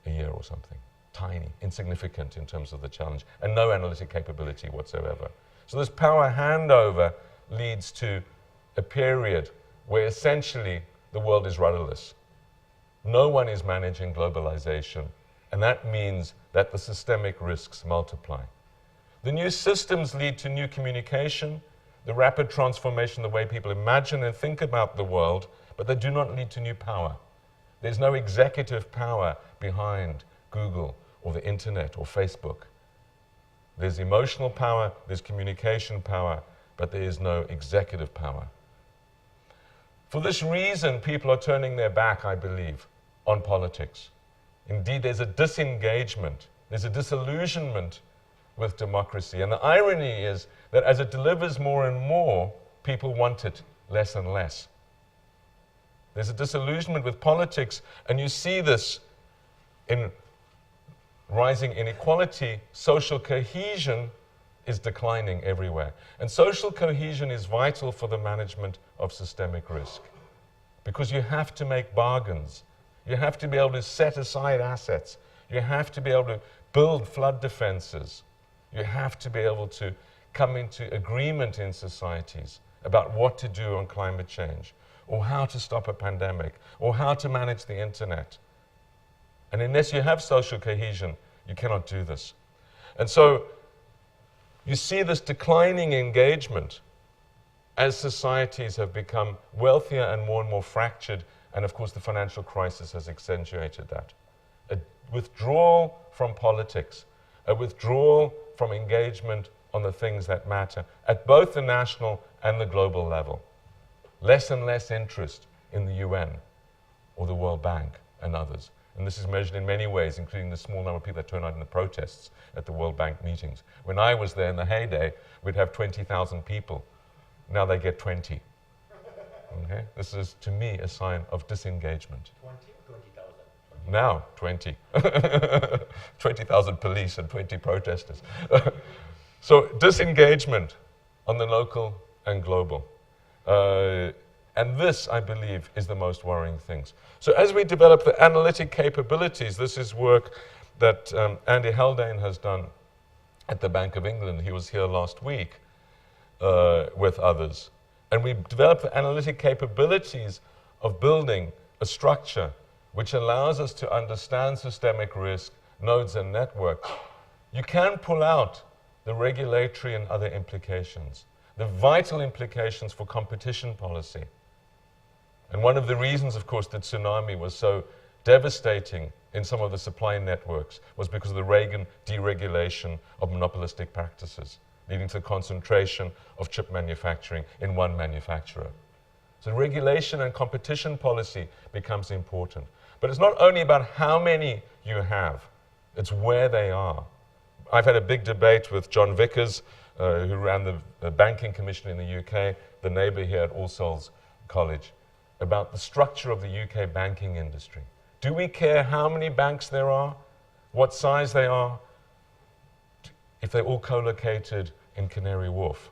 a year or something. Tiny, insignificant in terms of the challenge, and no analytic capability whatsoever. So this power handover leads to a period where essentially the world is rudderless. No one is managing globalization, and that means that the systemic risks multiply. The new systems lead to new communication, the rapid transformation of the way people imagine and think about the world, but they do not lead to new power. There's no executive power behind Google or the internet or Facebook. There's emotional power, there's communication power, but there is no executive power. For this reason, people are turning their back, I believe, on politics. Indeed, there's a disengagement, there's a disillusionment with democracy. And the irony is that as it delivers more and more, people want it less and less. There's a disillusionment with politics, and you see this in rising inequality. Social cohesion is declining everywhere. And social cohesion is vital for the management of systemic risk, because you have to make bargains. You have to be able to set aside assets. You have to be able to build flood defenses. You have to be able to come into agreement in societies about what to do on climate change, or how to stop a pandemic, or how to manage the internet. And unless you have social cohesion, you cannot do this. And so you see this declining engagement as societies have become wealthier and more fractured, and of course the financial crisis has accentuated that. A withdrawal from politics, a withdrawal from engagement on the things that matter at both the national and the global level. Less and less interest in the UN or the World Bank and others. And this is measured in many ways, including the small number of people that turn out in the protests at the World Bank meetings. When I was there in the heyday, we'd have 20,000 people. Now they get 20. Okay? This is, to me, a sign of disengagement. 20 or 20,000? Now, 20. 20,000 police and 20 protesters. So disengagement on the local and global. And this, I believe, is the most worrying things. So as we develop the analytic capabilities, this is work that Andy Haldane has done at the Bank of England. He was here last week with others. And we developed the analytic capabilities of building a structure which allows us to understand systemic risk, nodes and networks. You can pull out the regulatory and other implications, the vital implications for competition policy. And one of the reasons, of course, that tsunami was so devastating in some of the supply networks was because of the Reagan deregulation of monopolistic practices, leading to the concentration of chip manufacturing in one manufacturer. So regulation and competition policy becomes important. But it's not only about how many you have, it's where they are. I've had a big debate with John Vickers who ran the Banking Commission in the UK, the neighbour here at All Souls College, about the structure of the UK banking industry. Do we care how many banks there are, what size they are, if they're all co-located in Canary Wharf?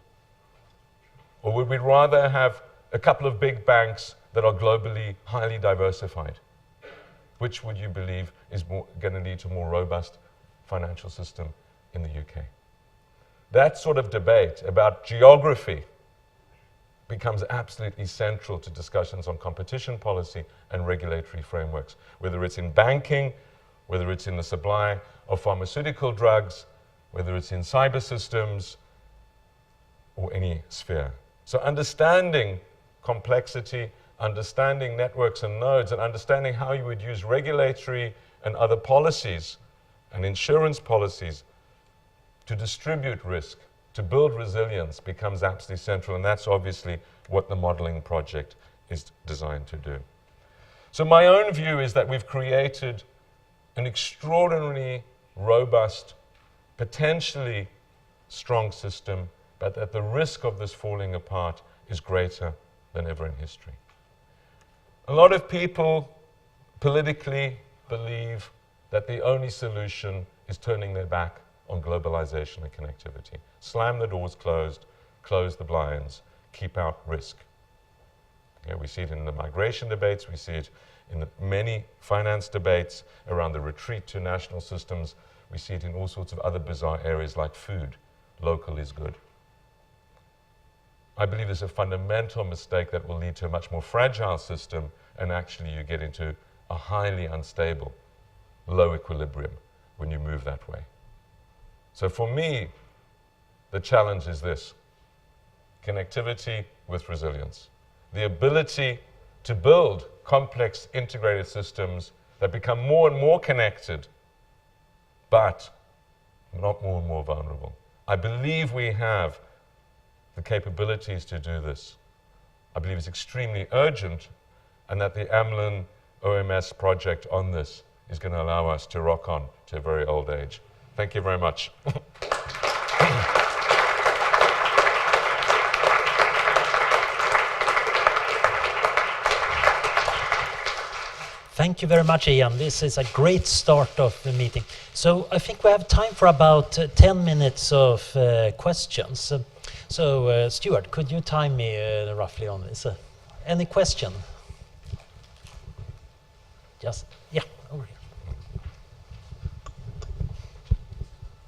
Or would we rather have a couple of big banks that are globally highly diversified? Which would you believe is going to lead to a more robust financial system in the UK? That sort of debate about geography becomes absolutely central to discussions on competition policy and regulatory frameworks, whether it's in banking, whether it's in the supply of pharmaceutical drugs, whether it's in cyber systems, or any sphere. So understanding complexity, understanding networks and nodes, and understanding how you would use regulatory and other policies and insurance policies to distribute risk, to build resilience, becomes absolutely central, and that's obviously what the modeling project is designed to do. So my own view is that we've created an extraordinarily robust, potentially strong system, but that the risk of this falling apart is greater than ever in history. A lot of people politically believe that the only solution is turning their back on globalization and connectivity. Slam the doors closed, close the blinds, keep out risk. Okay, we see it in the migration debates, we see it in the many finance debates around the retreat to national systems, we see it in all sorts of other bizarre areas like food. Local is good. I believe it's a fundamental mistake that will lead to a much more fragile system, and actually you get into a highly unstable, low equilibrium when you move that way. So for me, the challenge is this: connectivity with resilience. The ability to build complex integrated systems that become more and more connected, but not more and more vulnerable. I believe we have the capabilities to do this. I believe it's extremely urgent, and that the Amlin OMS project on this is going to allow us to rock on to a very old age. Thank you very much. Thank you very much, Ian. This is a great start of the meeting. So I think we have time for about 10 minutes of questions. So Stuart, could you time me roughly on this? Any question? Just, yeah, over here.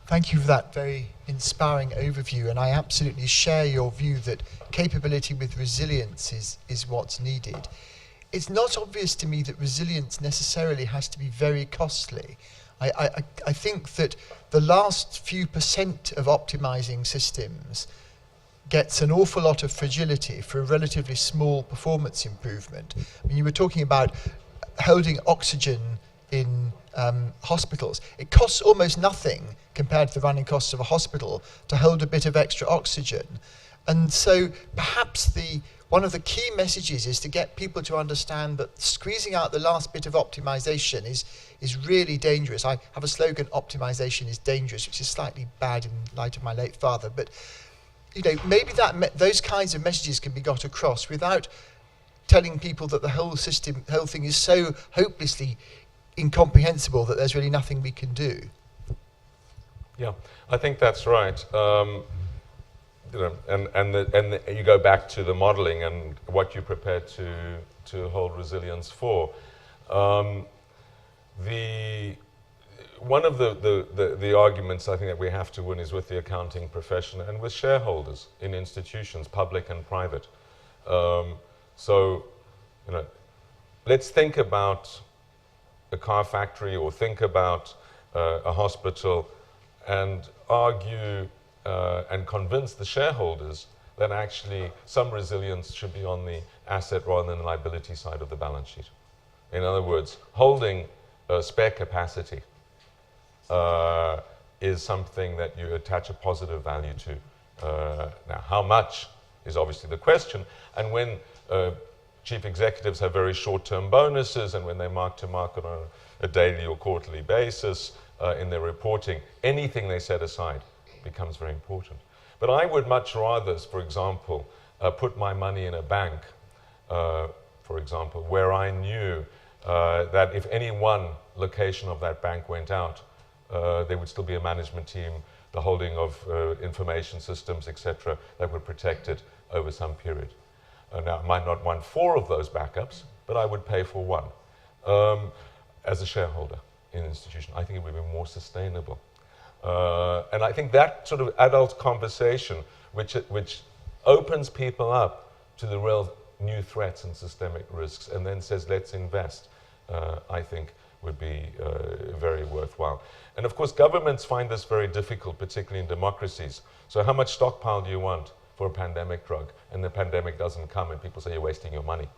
Thank you for that very inspiring overview, and I absolutely share your view that capability with resilience is what's needed. It's not obvious to me that resilience necessarily has to be very costly. I think that the last few % of optimizing systems gets an awful lot of fragility for a relatively small performance improvement. I mean, you were talking about holding oxygen in hospitals. It costs almost nothing compared to the running costs of a hospital to hold a bit of extra oxygen. And so perhaps one of the key messages is to get people to understand that squeezing out the last bit of optimization is really dangerous. I have a slogan, optimization is dangerous, which is slightly bad in light of my late father, but maybe those kinds of messages can be got across without telling people that the whole thing is so hopelessly incomprehensible that there's really nothing we can do. Yeah, I think that's right. And you go back to the modeling and what you're prepared to hold resilience for. One of the arguments I think that we have to win is with the accounting profession and with shareholders in institutions, public and private. So, let's think about a car factory or think about a hospital and argue and convince the shareholders that actually some resilience should be on the asset rather than the liability side of the balance sheet. In other words, holding spare capacity is something that you attach a positive value to. Now, how much is obviously the question, and when chief executives have very short-term bonuses and when they mark to market on a daily or quarterly basis in their reporting, anything they set aside becomes very important. But I would much rather, for example, put my money in a bank, for example, where I knew that if any one location of that bank went out, there would still be a management team, the holding of information systems, etc., that would protect it over some period. Now, I might not want 4 of those backups, but I would pay for 1. As a shareholder in an institution, I think it would be more sustainable. And I think that sort of adult conversation, which opens people up to the real new threats and systemic risks, and then says, let's invest, I think would be very worthwhile. And of course, governments find this very difficult, particularly in democracies. So how much stockpile do you want for a pandemic drug? And the pandemic doesn't come, and people say you're wasting your money.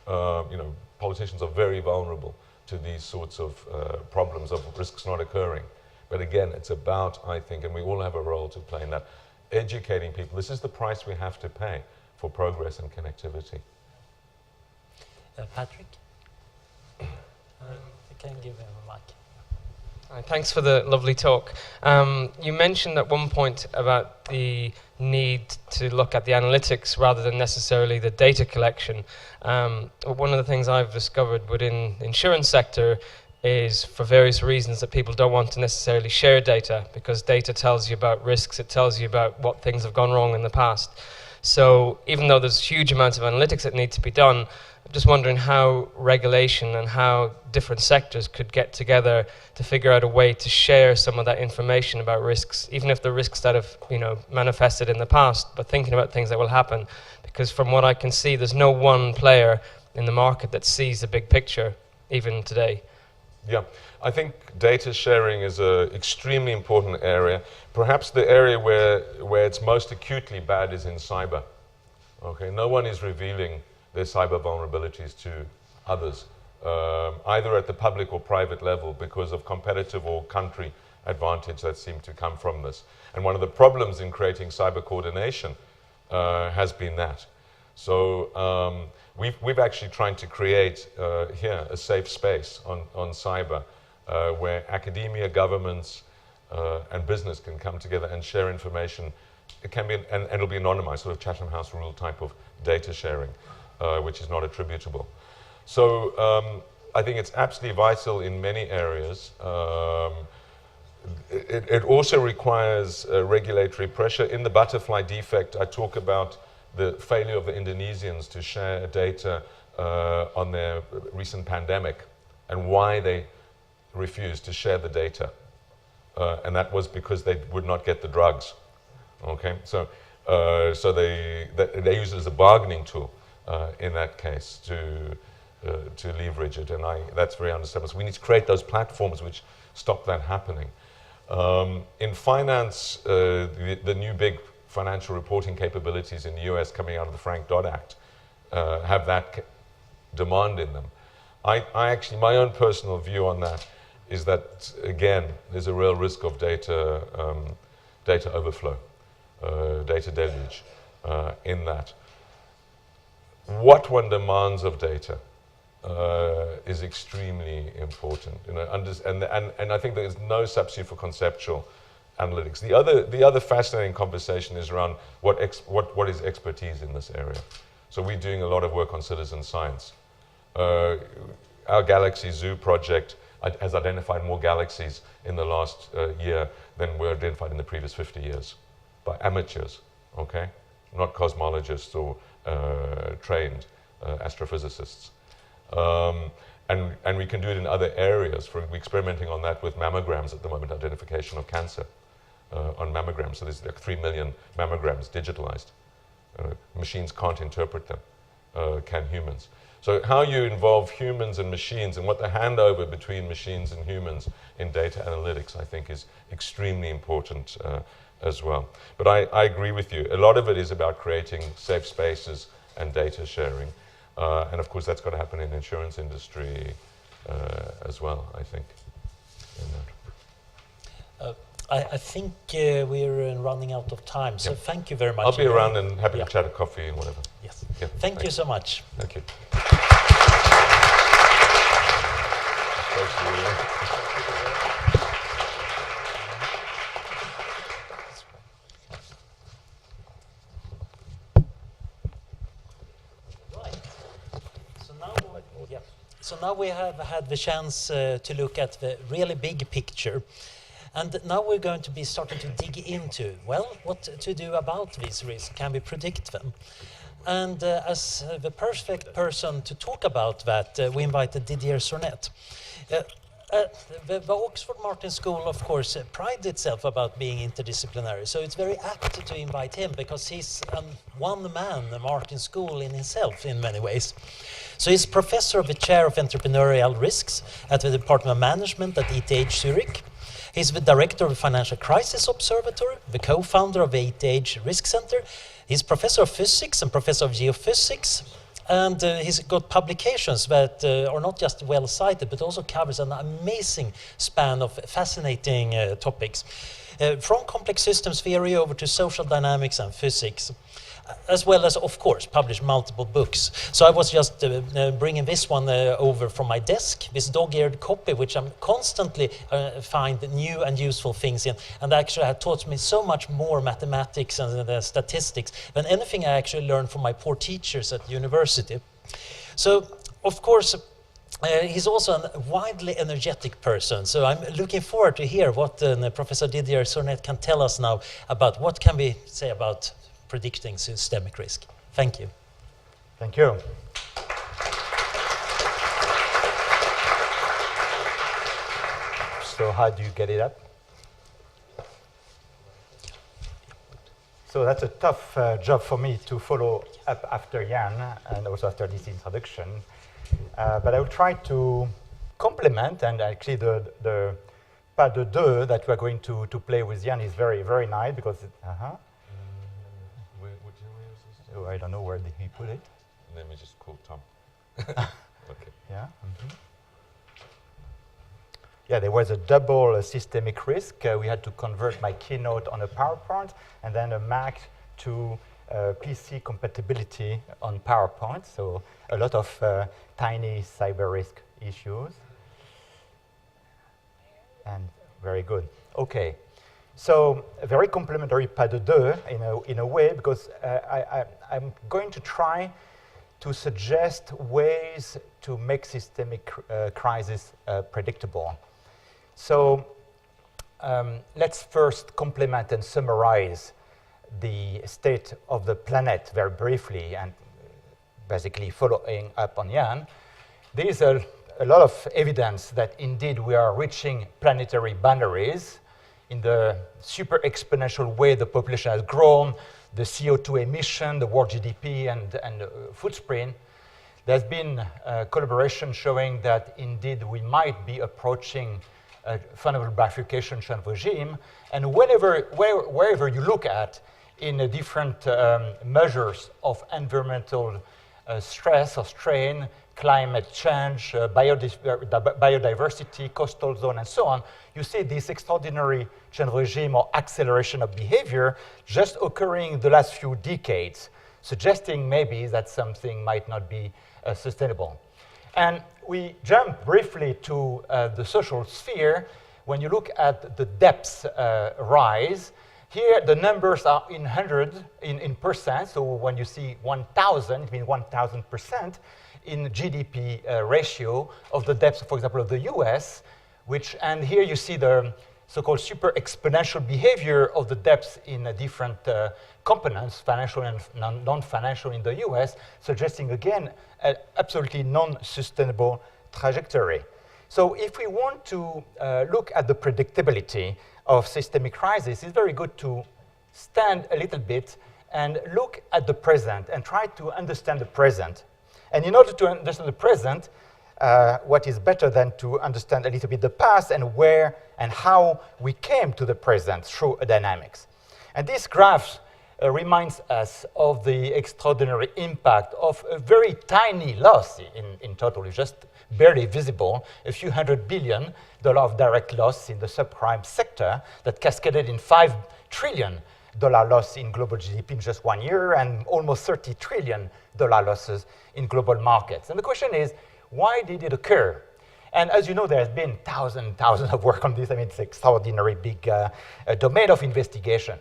Politicians are very vulnerable to these sorts of problems of risks not occurring. But again, it's about, I think, and we all have a role to play in that, educating people. This is the price we have to pay for progress and connectivity. Patrick? You can give him a mic. Hi, thanks for the lovely talk. You mentioned at one point about the need to look at the analytics rather than necessarily the data collection. One of the things I've discovered within the insurance sector is, for various reasons, that people don't want to necessarily share data, because data tells you about risks, it tells you about what things have gone wrong in the past. So even though there's huge amounts of analytics that need to be done, I'm just wondering how regulation and how different sectors could get together to figure out a way to share some of that information about risks, even if the risks that have manifested in the past, but thinking about things that will happen. Because from what I can see, there's no one player in the market that sees the big picture, even today. Yeah, I think data sharing is an extremely important area. Perhaps the area where it's most acutely bad is in cyber. Okay, no one is revealing their cyber vulnerabilities to others, either at the public or private level, because of competitive or country advantage that seem to come from this. And one of the problems in creating cyber coordination has been that. So we've actually tried to create here a safe space on cyber where academia, governments, and business can come together and share information. It can be, and it'll be anonymized, sort of Chatham House rule type of data sharing, which is not attributable. So I think it's absolutely vital in many areas. It also requires regulatory pressure. In the butterfly defect, I talk about the failure of the Indonesians to share data on their recent pandemic and why they refused to share the data. And that was because they would not get the drugs. Okay, so they use it as a bargaining tool in that case to leverage it, and that's very understandable. So we need to create those platforms which stop that happening. In finance, the new big financial reporting capabilities in the US coming out of the Frank-Dodd Act have that demand in them. I actually, my own personal view on that is that, again, there's a real risk of data overflow, data deluge in that. What one demands of data is extremely important, and I think there is no substitute for conceptual analytics. The other fascinating conversation is around what is expertise in this area. So we're doing a lot of work on citizen science. Our Galaxy Zoo project has identified more galaxies in the last year than were identified in the previous 50 years by amateurs, okay? Not cosmologists or trained astrophysicists. And we can do it in other areas. We're experimenting on that with mammograms at the moment, identification of cancer on mammograms. So there's like 3 million mammograms digitalized. Machines can't interpret them, can humans. So how you involve humans and machines and what the handover between machines and humans in data analytics, I think, is extremely important as well. But I agree with you. A lot of it is about creating safe spaces and data sharing. And of course, that's got to happen in the insurance industry as well, I think. I think we're running out of time, so thank you very much. I'll be around and happy to chat a coffee and whatever. Yes. Yeah, Thank you so much. Thank you. now we have had the chance to look at the really big picture. And now we're going to be starting to dig into, well, what to do about these risks. Can we predict them? And as the perfect person to talk about that, we invited Didier Sornette. The Oxford Martin School, of course, prides itself about being interdisciplinary, so it's very apt to invite him because he's one-man Martin School in himself in many ways. So he's professor of the chair of entrepreneurial risks at the Department of Management at ETH Zurich. He's the director of the Financial Crisis Observatory, the co-founder of the ETH Risk Center. He's professor of physics and professor of geophysics. And he's got publications that are not just well-cited, but also covers an amazing span of fascinating topics. From complex systems theory over to social dynamics and physics, as well as, of course, published multiple books. So I was just bringing this one over from my desk, this dog-eared copy, which I'm constantly find new and useful things in, and actually had taught me so much more mathematics and statistics than anything I actually learned from my poor teachers at university. So, of course, he's also a widely energetic person, so I'm looking forward to hear what Professor Didier Sornette can tell us now about what can we say about predicting systemic risk. Thank you. Thank you. So how do you get it up? So that's a tough job for me to follow up after Jan and also after this introduction. But I will try to complement, and actually the pas de deux that we're going to play with Jan is very, very nice because oh, I don't know where did he put it. Let me just call Tom. Okay. Yeah. Mm-hmm. Yeah, there was a double systemic risk. We had to convert my keynote on a PowerPoint and then a Mac to PC compatibility on PowerPoint. So a lot of tiny cyber risk issues. And very good. Okay. So a very complementary pas de deux in a way, because I'm going to try to suggest ways to make systemic crisis predictable. So let's first complement and summarize the state of the planet very briefly, and basically following up on Jan. There is a lot of evidence that indeed we are reaching planetary boundaries in the super exponential way the population has grown, the CO2 emission, the world GDP, and footprint. There's been collaboration showing that indeed we might be approaching a fundamental bifurcation regime, and wherever you look at in the different measures of environmental stress or strain, climate change, biodiversity, coastal zone, and so on, you see this extraordinary change regime or acceleration of behavior just occurring in the last few decades, suggesting maybe that something might not be sustainable. And we jump briefly to the social sphere. When you look at the depth rise, here the numbers are in percent, so when you see 1,000, it means 1,000% in GDP ratio of the depth, for example, of the US, and here you see the so-called super exponential behavior of the depths in different components, financial and non-financial in the US, suggesting again an absolutely non-sustainable trajectory. So if we want to look at the predictability of systemic crisis, it's very good to stand a little bit and look at the present and try to understand the present. And in order to understand the present, what is better than to understand a little bit the past and where and how we came to the present through dynamics. And this graph reminds us of the extraordinary impact of a very tiny loss in total. It's just barely visible, a few $100 billion of direct loss in the subprime sector that cascaded in $5 trillion loss in global GDP in just 1 year, and almost $30 trillion losses in global markets. And the question is, why did it occur? And as you know, there has been thousands of work on this. I mean, it's an extraordinary big domain of investigation.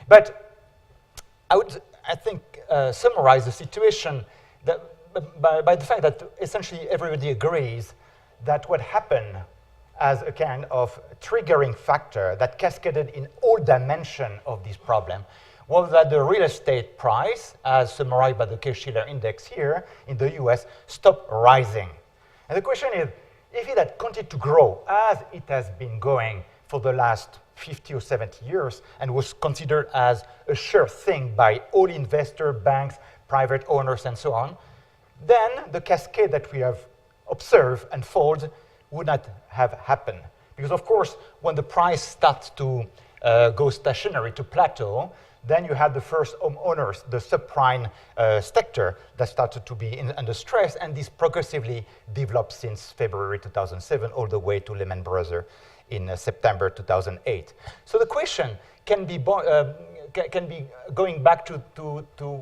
But I think, summarize the situation by the fact that essentially everybody agrees that what happened as a kind of triggering factor that cascaded in all dimensions of this problem was that the real estate price, as summarized by the Case-Shiller index here in the US, stopped rising. And the question is, if it had continued to grow as it has been going for the last 50 or 70 years and was considered as a sure thing by all investors, banks, private owners, and so on, then the cascade that we have observed unfold would not have happened. Because of course, when the price starts to go stationary, to plateau, then you have the first homeowners, the subprime sector that started to be under stress, and this progressively developed since February 2007 all the way to Lehman Brothers in September 2008. So the question can be going back to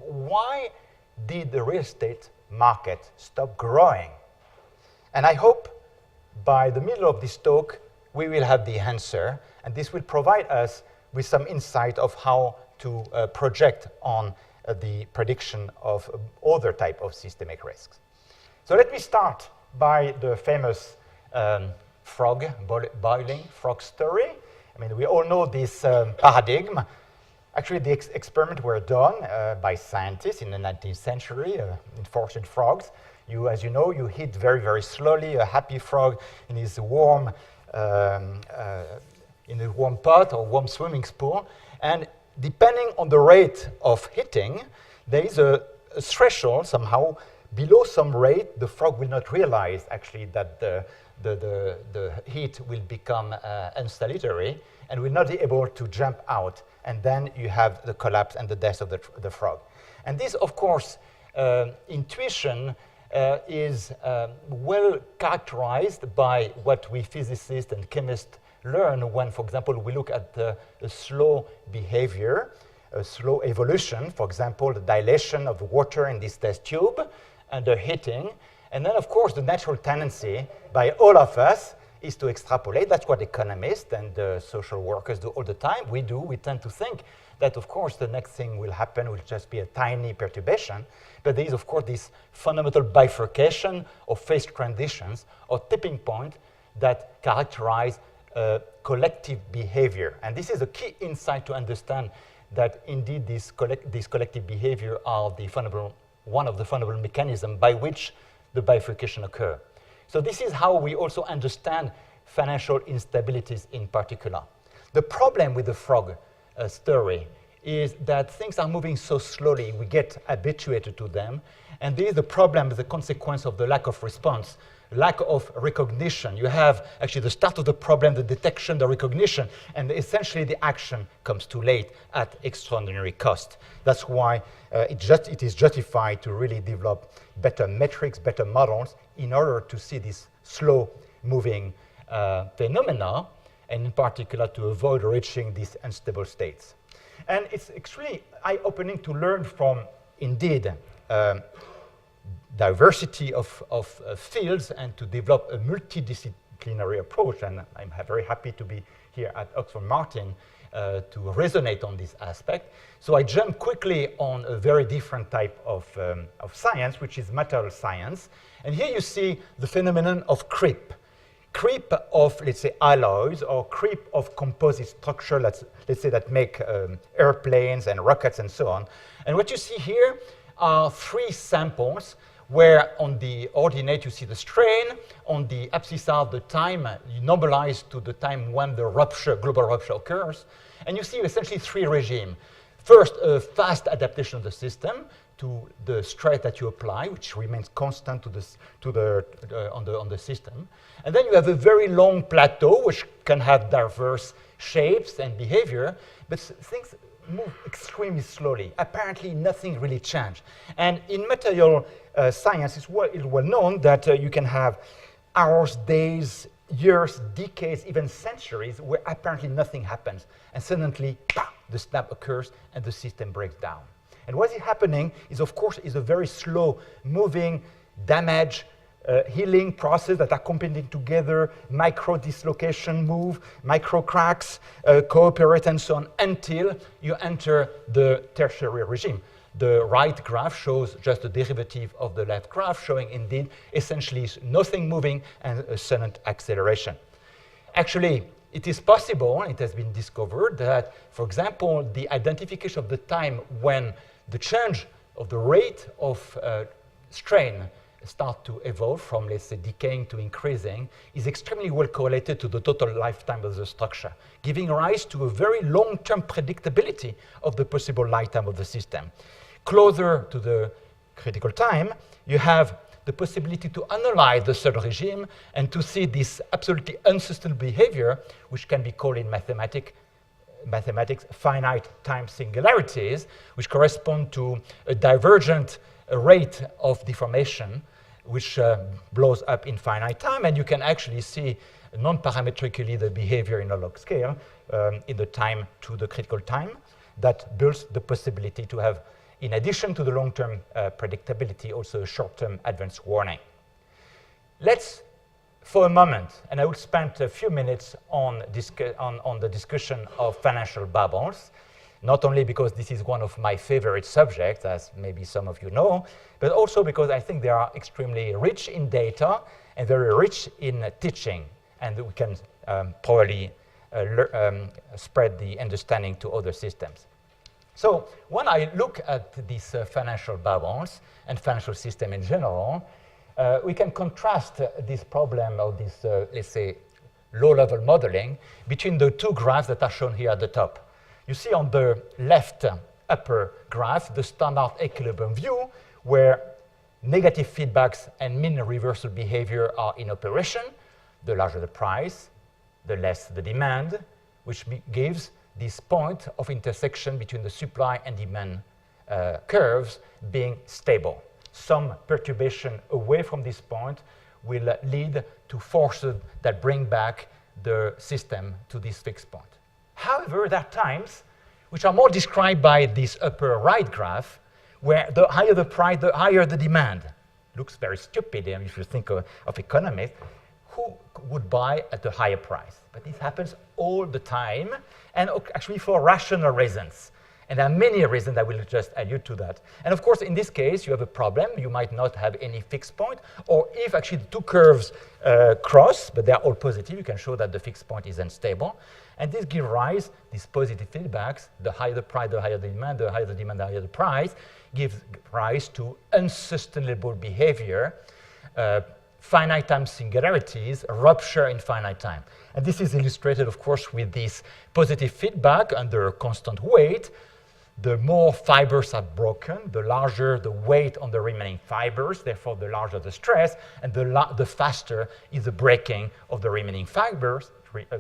why did the real estate market stop growing? And I hope by the middle of this talk, we will have the answer, and this will provide us with some insight of how to project on the prediction of other type of systemic risks. So let me start by the famous boiling frog story. I mean, we all know this paradigm. Actually, the experiments were done by scientists in the 19th century in foraging frogs. As you know, you hit very, very slowly a happy frog in his warm, in a warm pot or warm swimming pool, and depending on the rate of hitting, there is a threshold somehow. Below some rate, the frog will not realize actually that the heat will become unsalutary and will not be able to jump out. And then you have the collapse and the death of the frog. And this, of course, intuition is well characterized by what we physicists and chemists learn when, for example, we look at the slow behavior, a slow evolution, for example, the dilation of the water in this test tube under heating. And then, of course, the natural tendency by all of us is to extrapolate. That's what economists and social workers do all the time. We tend to think that, of course, the next thing will happen will just be a tiny perturbation. But there is, of course, this fundamental bifurcation of phase transitions or tipping point that characterize collective behavior. And this is a key insight to understand that indeed these collective behavior are one of the fundamental mechanisms by which the bifurcation occurs. So this is how we also understand financial instabilities in particular. The problem with the frog story is that things are moving so slowly, we get habituated to them, and this is the problem, the consequence of the lack of response, lack of recognition. You have actually the start of the problem, the detection, the recognition, and essentially the action comes too late at extraordinary cost. That's why it is justified to really develop better metrics, better models in order to see this slow-moving phenomena, and in particular to avoid reaching these unstable states. And it's extremely eye-opening to learn from, indeed, diversity of fields and to develop a multidisciplinary approach. And I'm very happy to be here at Oxford Martin to resonate on this aspect. So I jump quickly on a very different type of science, which is material science. And here you see the phenomenon of creep. Creep of, let's say, alloys, or creep of composite structure, let's say, that make airplanes and rockets and so on. And what you see here are 3 samples where on the ordinate you see the strain, on the abscissa the time, you normalize to the time when the rupture, global rupture occurs, and you see essentially 3 regimes. First, a fast adaptation of the system to the stress that you apply, which remains constant on the system. And then you have a very long plateau, which can have diverse shapes and behavior, but things move extremely slowly. Apparently, nothing really changed. And in material science, it's well known that you can have hours, days, years, decades, even centuries, where apparently nothing happens. And suddenly, the snap occurs and the system breaks down. And what is happening is, of course, is a very slow-moving damage healing process that are competing together, micro-dislocation move, micro-cracks, cooperate, and so on, until you enter the tertiary regime. The right graph shows just the derivative of the left graph, showing indeed essentially nothing moving and a sudden acceleration. Actually, it is possible, it has been discovered, that, for example, the identification of the time when the change of the rate of strain start to evolve from, let's say, decaying to increasing is extremely well correlated to the total lifetime of the structure, giving rise to a very long-term predictability of the possible lifetime of the system. Closer to the critical time, you have the possibility to analyze the third regime and to see this absolutely unsustainable behavior, which can be called in mathematics finite time singularities, which correspond to a divergent rate of deformation, which blows up in finite time, and you can actually see non-parametrically the behavior in a log scale in the time to the critical time. That builds the possibility to have, in addition to the long-term predictability, also a short-term advance warning. Let's, for a moment, and I will spend a few minutes on the discussion of financial bubbles, not only because this is one of my favorite subjects, as maybe some of you know, but also because I think they are extremely rich in data and very rich in teaching, and we can probably spread the understanding to other systems. So when I look at these financial bubbles and financial system in general, we can contrast this problem of this, let's say, low-level modeling between the two graphs that are shown here at the top. You see on the left upper graph the standard equilibrium view, where negative feedbacks and mean reversal behavior are in operation. The larger the price, the less the demand, which gives this point of intersection between the supply and demand curves being stable. Some perturbation away from this point will lead to forces that bring back the system to this fixed point. However, there are times which are more described by this upper right graph, where the higher the price, the higher the demand. Looks very stupid if you think of economists. Who would buy at a higher price? But this happens all the time, and actually for rational reasons. And there are many reasons. I will just allude to that. And of course, in this case, you have a problem. You might not have any fixed point, or if actually the two curves cross, but they're all positive, you can show that the fixed point is unstable. And this gives rise, these positive feedbacks, the higher the price, the higher the demand, the higher the demand, the higher the price, gives rise to unsustainable behavior, finite time singularities, rupture in finite time. And this is illustrated, of course, with this positive feedback under constant weight. The more fibers are broken, the larger the weight on the remaining fibers, therefore the larger the stress, and the faster is the breaking of the remaining fibers,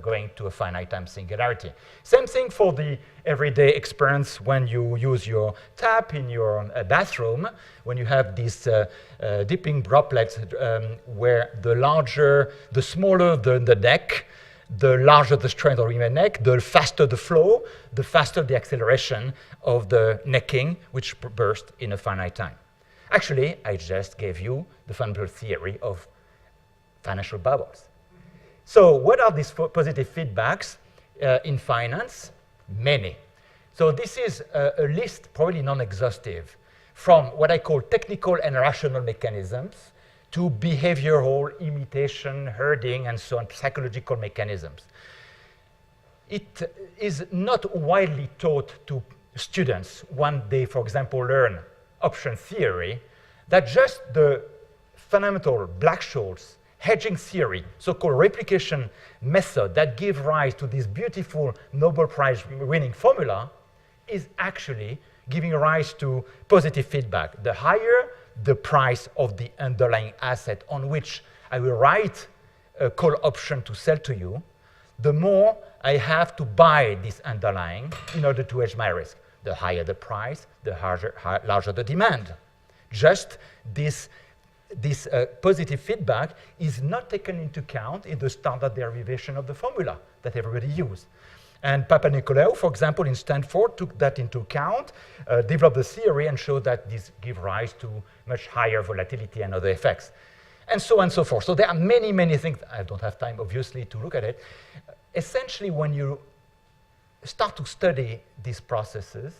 going to a finite time singularity. Same thing for the everyday experience when you use your tap in your bathroom, when you have these dipping droplets where the smaller the neck, the larger the strength of the neck, the faster the flow, the faster the acceleration of the necking, which burst in a finite time. Actually, I just gave you the fundamental theory of financial bubbles. So what are these positive feedbacks in finance? Many. So this is a list, probably non-exhaustive, from what I call technical and rational mechanisms to behavioral, imitation, herding, and so on, psychological mechanisms. It is not widely taught to students when they, for example, learn option theory, that just the fundamental Black-Scholes hedging theory, so-called replication method that give rise to this beautiful Nobel Prize winning formula is actually giving rise to positive feedback. The higher the price of the underlying asset on which I will write a call option to sell to you, the more I have to buy this underlying in order to hedge my risk. The higher the price, the larger the demand. Just this positive feedback is not taken into account in the standard derivation of the formula that everybody uses. And Papanicolaou, for example, in Stanford, took that into account, developed the theory, and showed that this gives rise to much higher volatility and other effects, and so on and so forth. So there are many, many things. I don't have time, obviously, to look at it. Essentially, when you start to study these processes,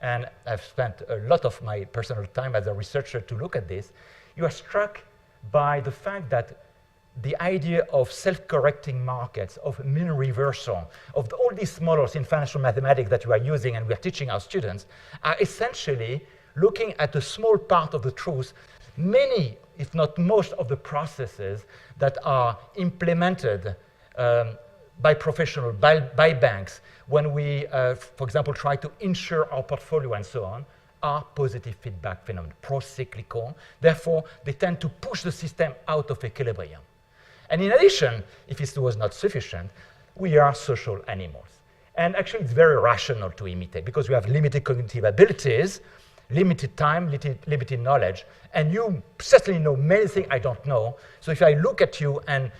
and I've spent a lot of my personal time as a researcher to look at this, you are struck by the fact that the idea of self-correcting markets, of mean reversal, of all these models in financial mathematics that we are using and we are teaching our students, are essentially looking at a small part of the truth. Many, if not most, of the processes that are implemented by professionals, by banks, when we, for example, try to insure our portfolio and so on, are positive feedback phenomena, pro-cyclical. Therefore, they tend to push the system out of equilibrium. And in addition, if it was not sufficient, we are social animals. And actually, it's very rational to imitate because we have limited cognitive abilities, limited time, limited knowledge, and you certainly know many things I don't know. So if I look at you and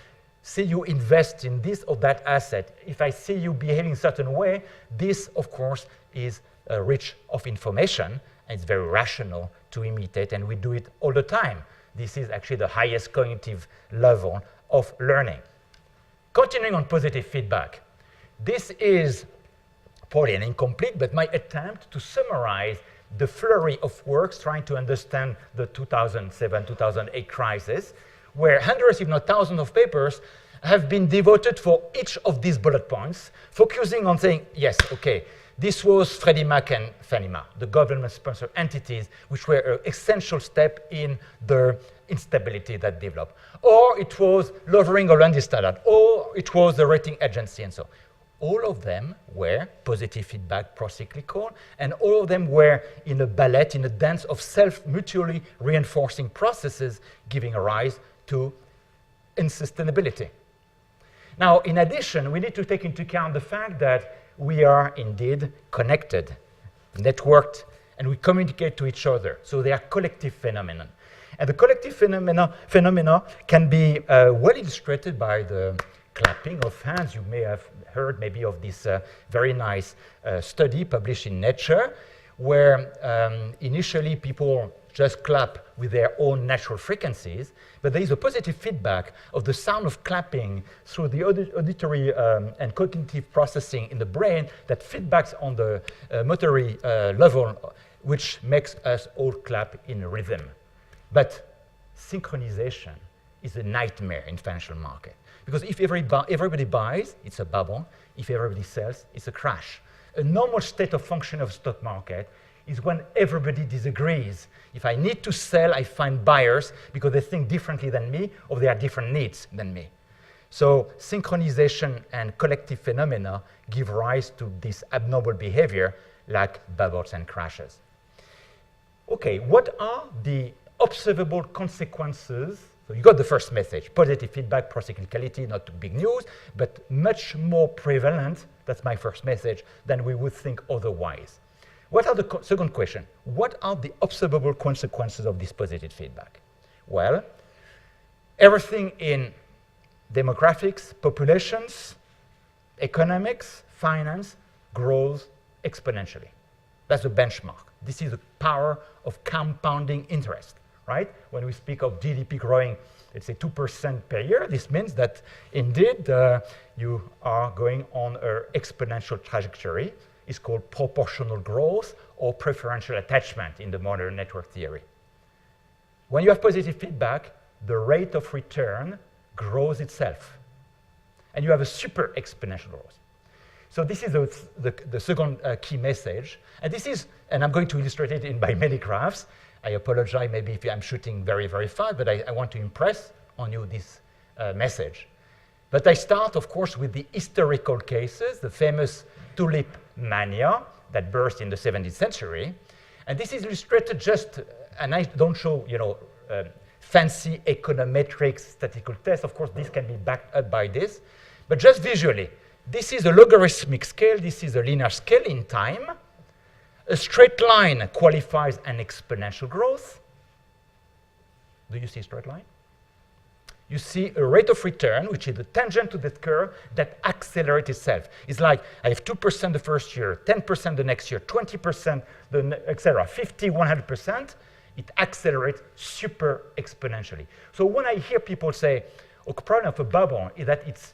see you invest in this or that asset, if I see you behaving a certain way, this, of course, is rich of information, and it's very rational to imitate, and we do it all the time. This is actually the highest cognitive level of learning. Continuing on positive feedback, this is probably an incomplete, but my attempt to summarize the flurry of works trying to understand the 2007-2008 crisis, where hundreds, if not thousands of papers have been devoted for each of these bullet points, focusing on saying, yes, okay, this was Freddie Mac and Fannie Mae, the government-sponsored entities, which were an essential step in the instability that developed. Or it was lowering or London Standard, or it was the rating agency, and so on. All of them were positive feedback pro-cyclical, and all of them were in a ballet, in a dance of self-mutually reinforcing processes, giving a rise to unsustainability. Now, in addition, we need to take into account the fact that we are indeed connected, networked, and we communicate to each other. So they are collective phenomena. And the collective phenomena can be well illustrated by the clapping of hands. You may have heard maybe of this very nice study published in Nature, where initially people just clap with their own natural frequencies, but there is a positive feedback of the sound of clapping through the auditory and cognitive processing in the brain that feedbacks on the motory level, which makes us all clap in rhythm. But synchronization is a nightmare in financial market, because if everybody buys, it's a bubble. If everybody sells, it's a crash. A normal state of function of stock market is when everybody disagrees. If I need to sell, I find buyers because they think differently than me or they have different needs than me. So synchronization and collective phenomena give rise to this abnormal behavior like bubbles and crashes. Okay, what are the observable consequences? So you got the first message, positive feedback, procyclicality, not big news, but much more prevalent, that's my first message, than we would think otherwise. What are the second question? What are the observable consequences of this positive feedback? Well, everything in demographics, populations, economics, finance grows exponentially. That's the benchmark. This is the power of compounding interest, right? When we speak of GDP growing, let's say 2% per year, this means that indeed you are going on an exponential trajectory. It's called proportional growth or preferential attachment in the modern network theory. When you have positive feedback, the rate of return grows itself. And you have a super exponential growth. So this is the second key message. And this is, and I'm going to illustrate it by many graphs. I apologize maybe if I'm shooting very, very fast, but I want to impress on you this message. But I start, of course, with the historical cases, the famous tulip mania that burst in the 17th century. And this is illustrated just, and I don't show, fancy econometrics, statistical tests. Of course, this can be backed up by this. But just visually, this is a logarithmic scale. This is a linear scale in time. A straight line qualifies an exponential growth. Do you see a straight line? You see a rate of return, which is the tangent to that curve, that accelerates itself. It's like I have 2% the first year, 10% the next year, 20%, etc., 50, 100%. It accelerates super exponentially. So when I hear people say, oh, the problem of a bubble is that it's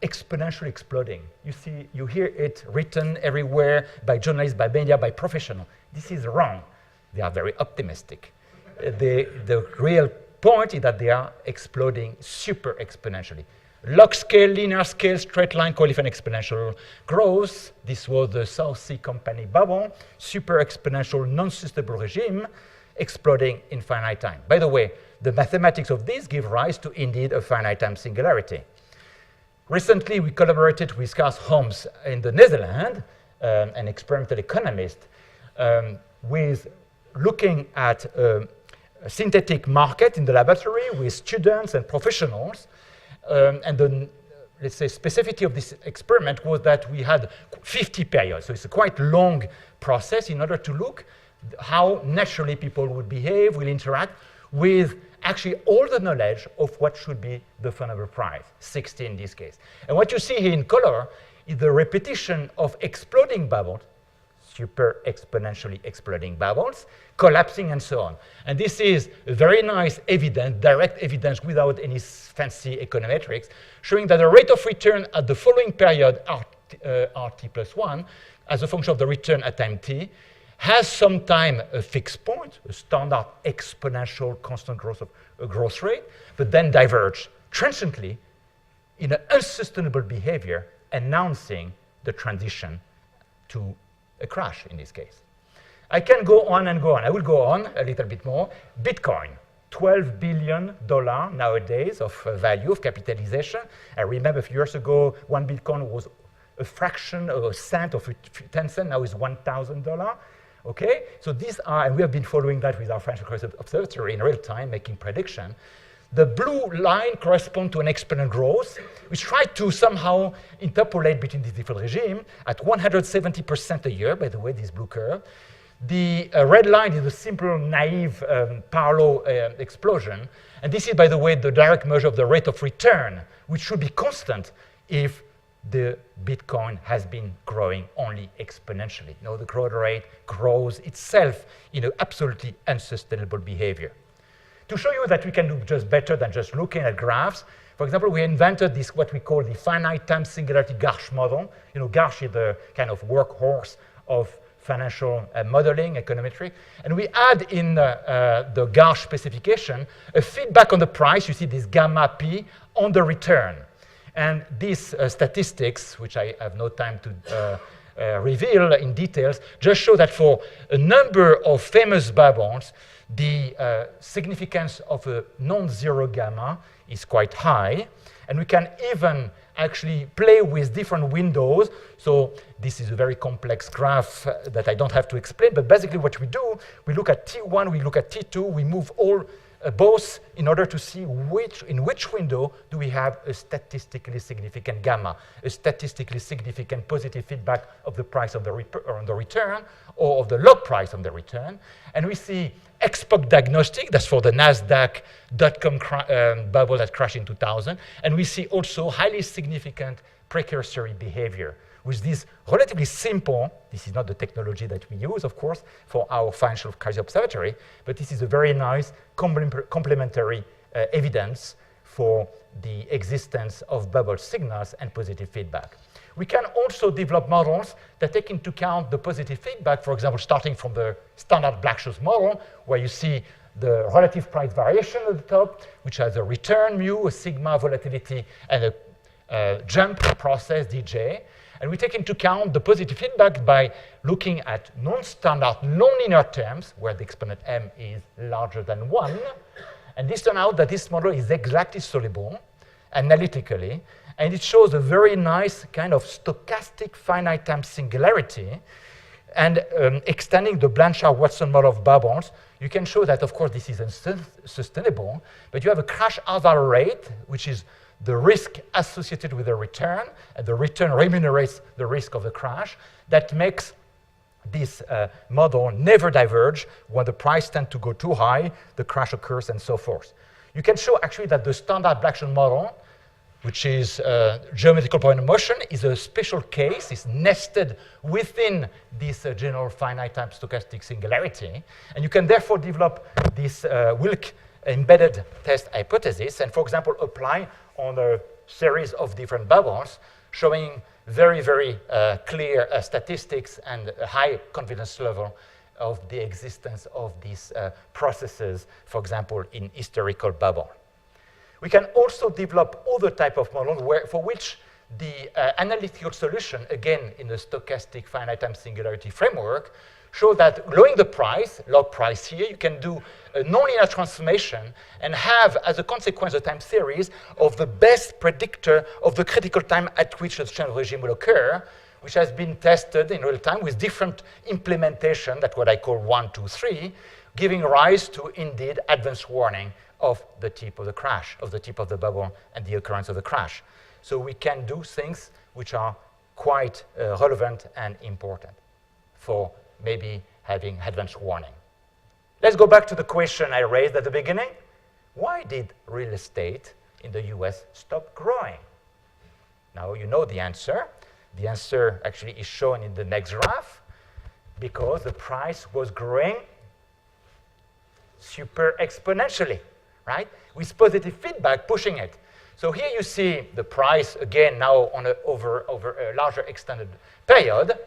exponentially exploding. You hear it written everywhere by journalists, by media, by professionals. This is wrong. They are very optimistic. The real point is that they are exploding super exponentially. Log scale, linear scale, straight line, coefficient exponential growth. This was the South Sea Company bubble. Super exponential, non-sustainable regime, exploding in finite time. By the way, the mathematics of this give rise to, indeed, a finite time singularity. Recently, we collaborated with Klaas Holmes in the Netherlands, an experimental economist, with looking at a synthetic market in the laboratory with students and professionals. And the, let's say, specificity of this experiment was that we had 50 periods. So it's a quite long process in order to look how naturally people would behave, will interact with actually all the knowledge of what should be the fundamental price, 60 in this case. And what you see here in color is the repetition of exploding bubbles, super exponentially exploding bubbles, collapsing and so on. And this is very nice evidence, direct evidence without any fancy econometrics, showing that the rate of return at the following period, rt plus 1, as a function of the return at time t, has sometime a fixed point, a standard exponential constant growth rate, but then diverge transiently in an unsustainable behavior, announcing the transition to a crash in this case. I can go on and go on. I will go on a little bit more. Bitcoin, $12 billion nowadays of value, of capitalization. I remember a few years ago, one Bitcoin was a fraction of a cent of 10 cents, now is $1,000. Okay, so these are, and we have been following that with our financial crisis observatory in real time, making prediction. The blue line corresponds to an exponential growth, which tried to somehow interpolate between these different regimes at 170% a year, by the way, this blue curve. The red line is a simple, naive parallel explosion. And this is, by the way, the direct measure of the rate of return, which should be constant if the Bitcoin has been growing only exponentially. You know, the growth rate grows itself in an absolutely unsustainable behavior. To show you that we can do just better than just looking at graphs, for example, we invented this, what we call the finite time singularity Garch model. You know, Garch is the kind of workhorse of financial modeling, econometry. And we add in the Garch specification a feedback on the price. You see this gamma p on the return. And these statistics, which I have no time to reveal in details, just show that for a number of famous bubbles, the significance of a non-zero gamma is quite high. And we can even actually play with different windows. So this is a very complex graph that I don't have to explain. But basically what we do, we look at T1, we look at T2, we move all both in order to see in which window do we have a statistically significant gamma, a statistically significant positive feedback of the price of the return or of the log price on the return. And we see ex-post diagnostic, that's for the NASDAQ .com bubble that crashed in 2000. And we see also highly significant precursory behavior with this relatively simple, this is not the technology that we use, of course, for our financial crisis observatory, but this is a very nice complementary evidence for the existence of bubble signals and positive feedback. We can also develop models that take into account the positive feedback, for example, starting from the standard Black-Scholes model, where you see the relative price variation at the top, which has a return mu, a sigma volatility, and a jump process, DJ. And we take into account the positive feedback by looking at non-standard, non-linear terms, where the exponent m is larger than 1. And this turned out that this model is exactly soluble analytically, and it shows a very nice kind of stochastic finite time singularity. And extending the Blanchard-Watson model of bubbles, you can show that, of course, this is unsustainable, but you have a crash hazard rate, which is the risk associated with the return, and the return remunerates the risk of the crash. That makes this model never diverge. When the price tends to go too high, the crash occurs, and so forth. You can show actually that the standard Black-Scholes model, which is geometrical point of motion, is a special case, is nested within this general finite time stochastic singularity. And you can therefore develop this Wilk embedded test hypothesis and, for example, apply on a series of different bubbles showing very, very clear statistics and a high confidence level of the existence of these processes, for example, in historical bubble. We can also develop other type of models for which the analytical solution, again in the stochastic finite time singularity framework, show that lowering the price, log price here, you can do a nonlinear transformation and have, as a consequence, a time series of the best predictor of the critical time at which the change of regime will occur, which has been tested in real time with different implementation, that's what I call 1, 2, 3, giving rise to, indeed, advance warning of the tip of the crash, of the tip of the bubble and the occurrence of the crash. So we can do things which are quite relevant and important for maybe having advance warning. Let's go back to the question I raised at the beginning. Why did real estate in the US stop growing? Now you know the answer. The answer actually is shown in the next graph, because the price was growing super exponentially, right? With positive feedback pushing it. So here you see the price, again, now on over a larger extended period.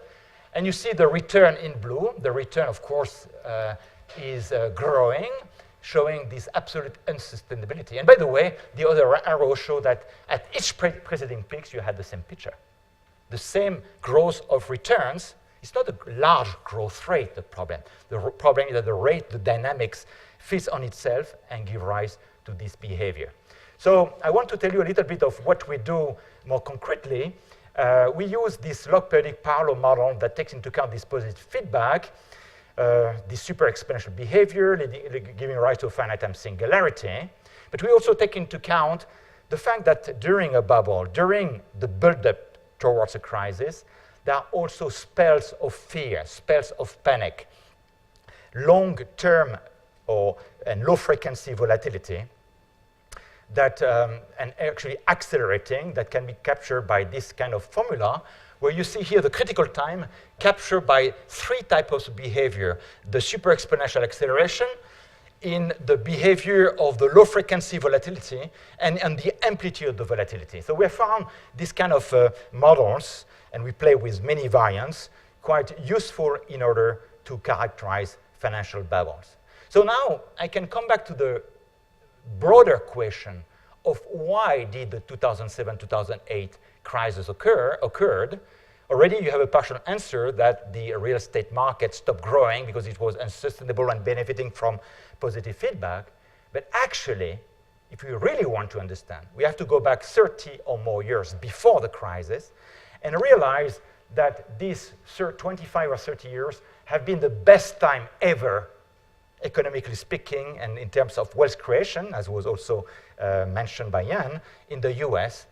And you see the return in blue. The return, of course, is growing, showing this absolute unsustainability. And by the way, the other arrows show that at each preceding peaks, you had the same picture. The same growth of returns. It's not a large growth rate, the problem. The problem is that the rate, the dynamics, fits on itself and give rise to this behavior. So I want to tell you a little bit of what we do more concretely. We use this log periodic parallel model that takes into account this positive feedback, this super exponential behavior, giving rise to a finite time singularity. But we also take into account the fact that during a bubble, during the build-up towards a crisis, there are also spells of fear, spells of panic, long-term and low-frequency volatility that, and actually accelerating, that can be captured by this kind of formula, where you see here the critical time captured by 3 types of behavior: the super exponential acceleration, in the behavior of the low frequency volatility, and the amplitude of the volatility. So we have found this kind of models, and we play with many variants, quite useful in order to characterize financial bubbles. So now I can come back to the broader question of why did the 2007-2008 crisis occurred. Already you have a partial answer that the real estate market stopped growing because it was unsustainable and benefiting from positive feedback. But actually, if we really want to understand, we have to go back 30 or more years before the crisis and realize that these 25 or 30 years have been the best time ever, economically speaking, and in terms of wealth creation, as was also mentioned by Jan, in the US.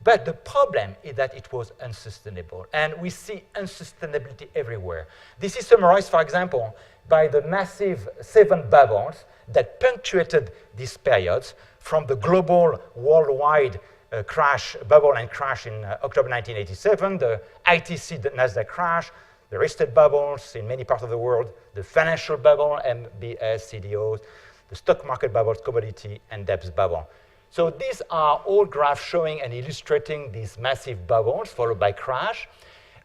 But the problem is that it was unsustainable. And we see unsustainability everywhere. This is summarized, for example, by the massive 7 bubbles that punctuated these periods, from the global worldwide bubble and crash in October 1987, the ITC, the Nasdaq crash, the real estate bubbles in many parts of the world, the financial bubble, MBS, CDOs, the stock market bubbles, commodity, and debts bubble. So these are all graphs showing and illustrating these massive bubbles followed by crash.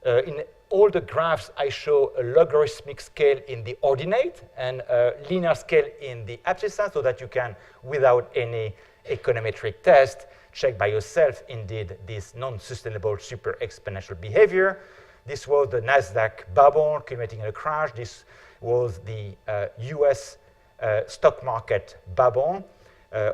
In all the graphs, I show a logarithmic scale in the ordinate and a linear scale in the abscissa, so that you can, without any econometric test, check by yourself, indeed, this non-sustainable super exponential behavior. This was the Nasdaq bubble culminating in a crash. This was the US stock market bubble,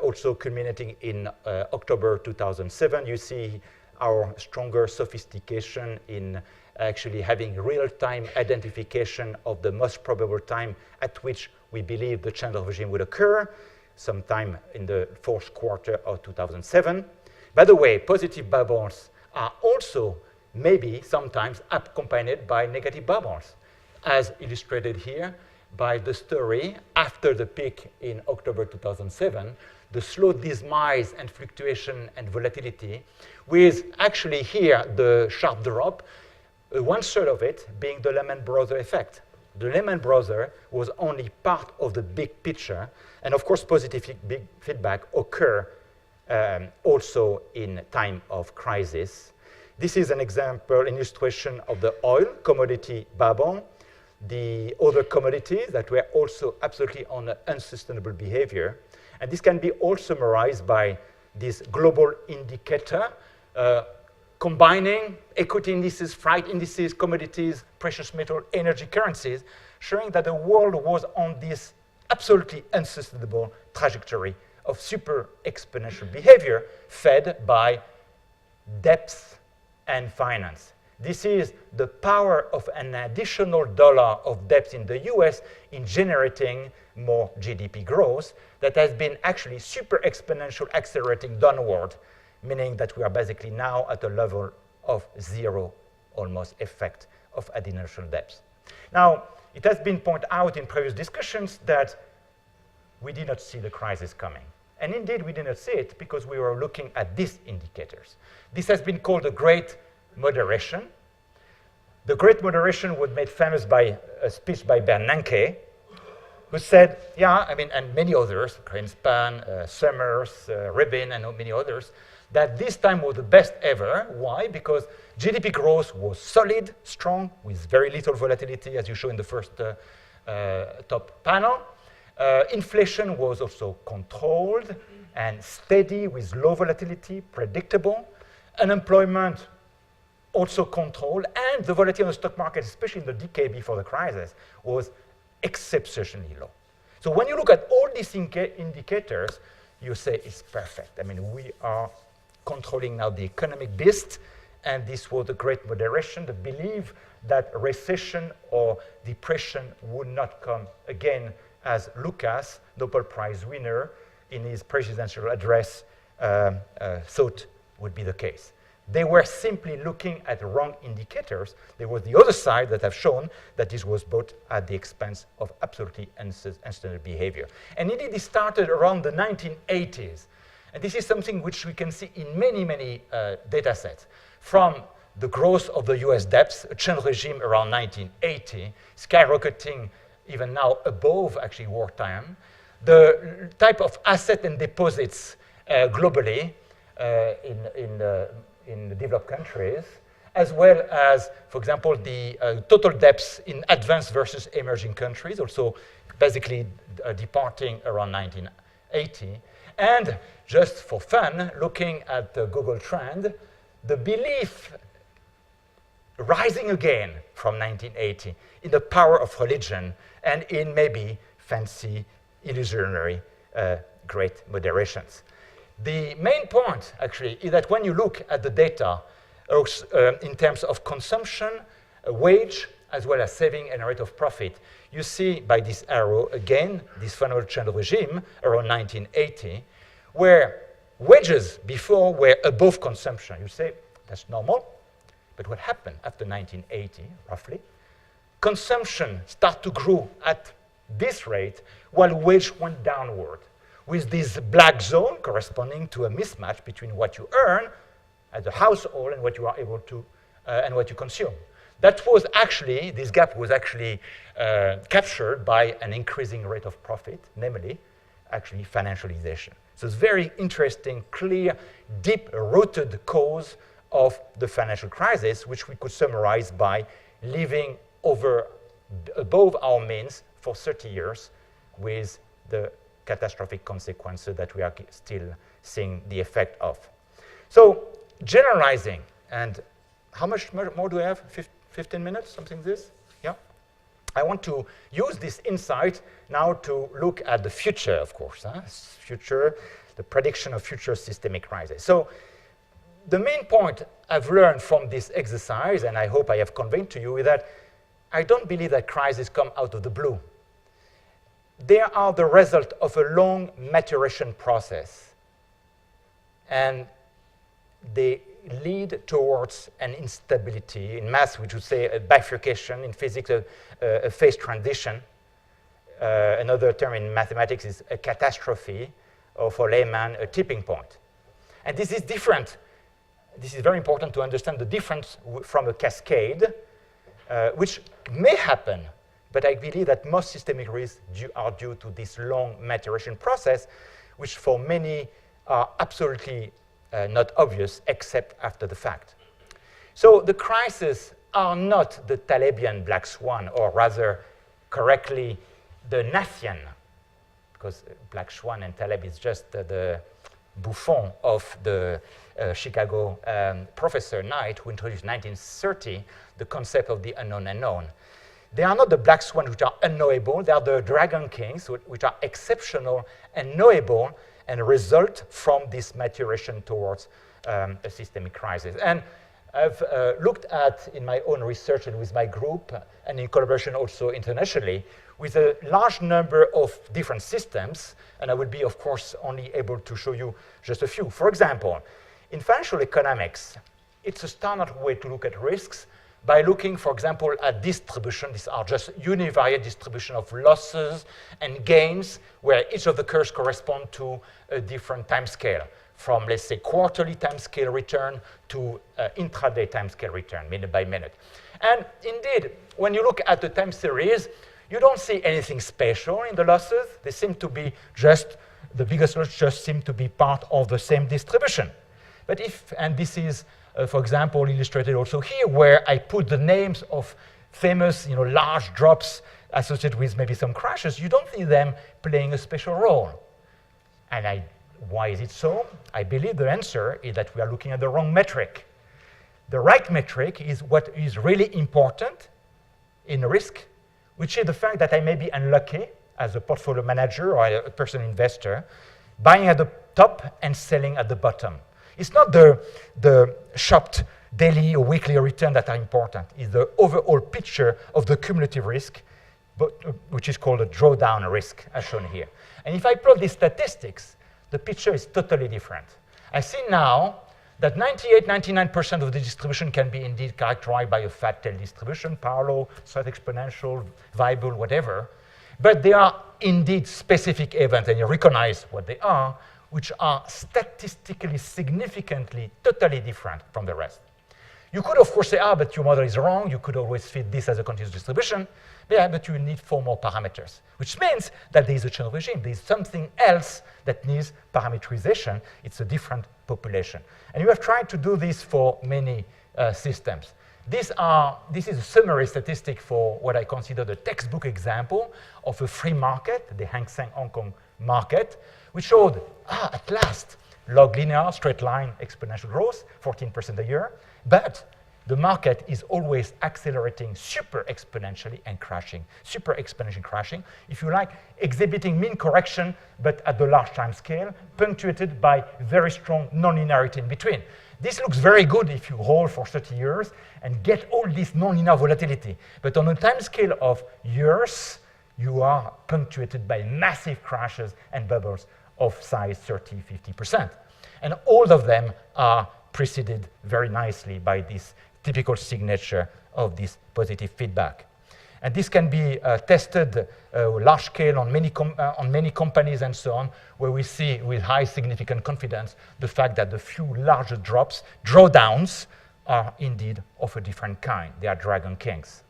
also culminating in October 2007. You see our stronger sophistication in actually having real-time identification of the most probable time at which we believe the change of regime would occur, sometime in the 4th quarter of 2007. By the way, positive bubbles are also maybe sometimes accompanied by negative bubbles, as illustrated here by the story after the peak in October 2007, the slow demise and fluctuation and volatility, with actually here the sharp drop, 1/3 of it being the Lehman Brothers effect. The Lehman Brothers was only part of the big picture, and of course positive feedback occur also in time of crisis. This is an example, an illustration of the oil commodity bubble, the other commodities that were also absolutely on an unsustainable behavior. And this can be all summarized by this global indicator, combining equity indices, freight indices, commodities, precious metal, energy currencies, showing that the world was on this absolutely unsustainable trajectory of super exponential behavior fed by debts and finance. This is the power of an additional dollar of debt in the US in generating more GDP growth that has been actually super exponential accelerating downward, meaning that we are basically now at a level of zero almost effect of additional debts. Now, it has been pointed out in previous discussions that we did not see the crisis coming. And indeed, we did not see it because we were looking at these indicators. This has been called the Great Moderation. The Great Moderation was made famous by a speech by Bernanke, who said, yeah, I mean, and many others, Greenspan, Summers, Rubin, and many others, that this time was the best ever. Why? Because GDP growth was solid, strong, with very little volatility, as you show in the first top panel. Inflation was also controlled and steady with low volatility, predictable. Unemployment also controlled, and the volatility on the stock market, especially in the decade before the crisis, was exceptionally low. So when you look at all these indicators, you say it's perfect. I mean, we are controlling now the economic beast, and this was the Great Moderation, the belief that recession or depression would not come again, as Lucas, Nobel Prize winner, in his presidential address thought would be the case. They were simply looking at the wrong indicators. There was the other side that have shown that this was both at the expense of absolutely unsustainable behavior. And indeed, this started around the 1980s. And this is something which we can see in many, many data sets. From the growth of the US debts, a change regime around 1980, skyrocketing even now above actually wartime, the type of asset and deposits globally in the developed countries, as well as, for example, the total debts in advanced versus emerging countries, also basically departing around 1980. And just for fun, looking at the Google trend, the belief rising again from 1980 in the power of religion and in maybe fancy, illusionary great moderations. The main point, actually, is that when you look at the data in terms of consumption, wage, as well as saving and rate of profit, you see by this arrow, again, this fundamental change regime around 1980, where wages before were above consumption. You say, that's normal. But what happened after 1980, roughly? Consumption started to grow at this rate while wage went downward, with this black zone corresponding to a mismatch between what you earn as a household and what you are able to, and what you consume. That was actually, this gap was actually captured by an increasing rate of profit, namely, actually financialization. So it's very interesting, clear, deep-rooted cause of the financial crisis, which we could summarize by living above our means for 30 years with the catastrophic consequences that we are still seeing the effect of. So generalizing, and how much more do we have? 15 minutes, something like this? Yeah. I want to use this insight now to look at the future, of course. Future, the prediction of future systemic crisis. So the main point I've learned from this exercise, and I hope I have conveyed to you, is that I don't believe that crises come out of the blue. They are the result of a long maturation process, and they lead towards an instability. In math, we would say a bifurcation. In physics, a phase transition. Another term in mathematics is a catastrophe, or for layman, a tipping point. And this is different. This is very important to understand the difference from a cascade, which may happen, but I believe that most systemic risks are due to this long maturation process, which for many are absolutely not obvious except after the fact. So the crises are not the Talebian black swan, or rather, correctly, the Nathian, because black swan and Taleb is just the Buffon of the Chicago professor Knight, who introduced in 1930 the concept of the unknown unknown. They are not the black swans which are unknowable, they are the dragon kings which are exceptional and knowable and result from this maturation towards a systemic crisis. And I've looked at, in my own research and with my group, and in collaboration also internationally, with a large number of different systems, and I will be, of course, only able to show you just a few. For example, in financial economics, it's a standard way to look at risks by looking, for example, at distribution. These are just univariate distribution of losses and gains, where each of the curves correspond to a different time scale, from, let's say, quarterly time scale return to intraday time scale return, minute by minute. And indeed, when you look at the time series, you don't see anything special in the losses. They seem to be just, the biggest losses just seem to be part of the same distribution. But if, and this is, for example, illustrated also here, where I put the names of famous, large drops associated with maybe some crashes, you don't see them playing a special role. And why is it so? I believe the answer is that we are looking at the wrong metric. The right metric is what is really important in risk, which is the fact that I may be unlucky as a portfolio manager or a personal investor, buying at the top and selling at the bottom. It's not the shopped daily or weekly return that are important. It's the overall picture of the cumulative risk, which is called a drawdown risk, as shown here. And if I plot these statistics, the picture is totally different. I see now that 98–99% of the distribution can be indeed characterized by a fat tail distribution, parallel, slight exponential, variable, whatever. But they are indeed specific events, and you recognize what they are, which are statistically significantly totally different from the rest. You could, of course, say, but your model is wrong. You could always fit this as a continuous distribution. Yeah, but you need 4 more parameters, which means that there is a change of regime. There is something else that needs parameterization. It's a different population. And you have tried to do this for many systems. This is a summary statistic for what I consider the textbook example of a free market, the Hang Seng Hong Kong market, which showed, at last, log linear, straight line, exponential growth, 14% a year. But the market is always accelerating super exponentially and crashing, super exponentially crashing, if you like, exhibiting mean correction, but at the large time scale, punctuated by very strong nonlinearity in between. This looks very good if you hold for 30 years and get all this nonlinear volatility. But on a time scale of years, you are punctuated by massive crashes and bubbles of size 30, 50%. And all of them are preceded very nicely by this typical signature of this positive feedback. And this can be tested large scale on many companies and so on, where we see with high significant confidence the fact that the few larger drops, drawdowns, are indeed of a different kind. They are dragon kings.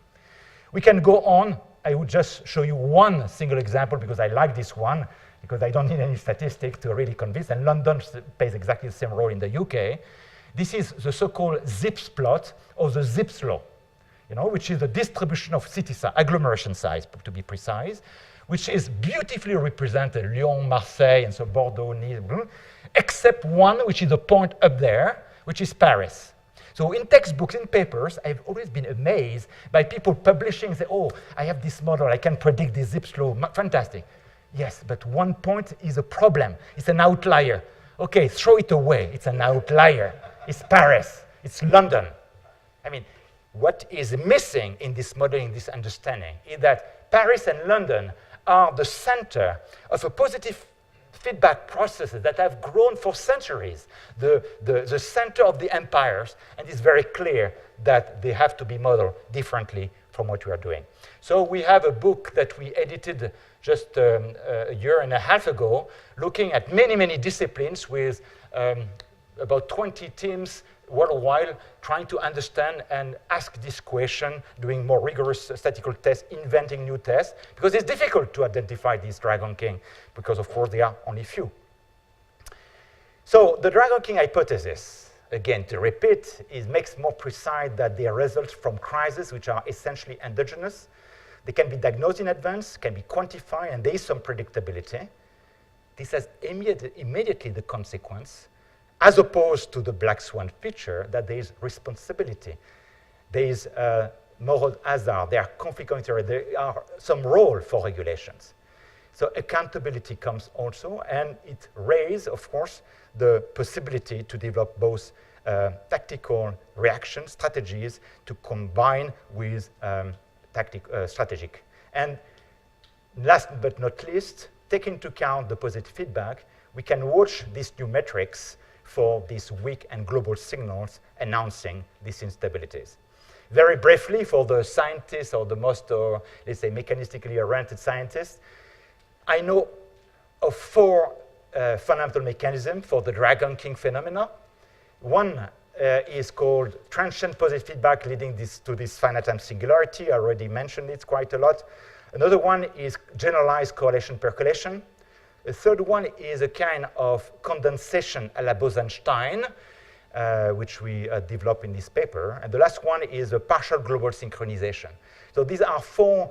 We can go on. I would just show you one single example because I like this one, because I don't need any statistic to really convince, and London plays exactly the same role in the UK. This is the so-called ZIPS plot of the ZIPS law, which is the distribution of city size, agglomeration size, to be precise, which is beautifully represented, Lyon, Marseille, and so Bordeaux, Nice, except one, which is a point up there, which is Paris. So in textbooks, in papers, I've always been amazed by people publishing, say, I have this model, I can predict this ZIPS law, fantastic. Yes, but one point is a problem. It's an outlier. Okay, throw it away. It's an outlier. It's Paris. It's London. I mean, what is missing in this modeling, this understanding, is that Paris and London are the center of a positive feedback processes that have grown for centuries, the center of the empires, and it's very clear that they have to be modeled differently from what we are doing. So we have a book that we edited just a year and a half ago, looking at many, many disciplines with about 20 teams worldwide trying to understand and ask this question, doing more rigorous statistical tests, inventing new tests, because it's difficult to identify these dragon king, because of course they are only few. So the Dragon King hypothesis, again, to repeat, makes more precise that they result from crises which are essentially endogenous. They can be diagnosed in advance, can be quantified, and there is some predictability. This has immediately the consequence, as opposed to the black swan feature, that there is responsibility. There is moral hazard, there are conflict of interest, there are some role for regulations. So accountability comes also, and it raises, of course, the possibility to develop both tactical reaction strategies to combine with strategic. And last but not least, take into account the positive feedback, we can watch these new metrics for these weak and global signals announcing these instabilities. Very briefly, for the scientists or the most, let's say, mechanistically oriented scientists, I know of 4 fundamental mechanisms for the Dragon King phenomena. One is called transient positive feedback leading to this finite time singularity. I already mentioned it quite a lot. Another one is generalized correlation percolation. A third one is a kind of condensation a la Bose-Einstein, which we develop in this paper. And the last one is a partial global synchronization. So these are 4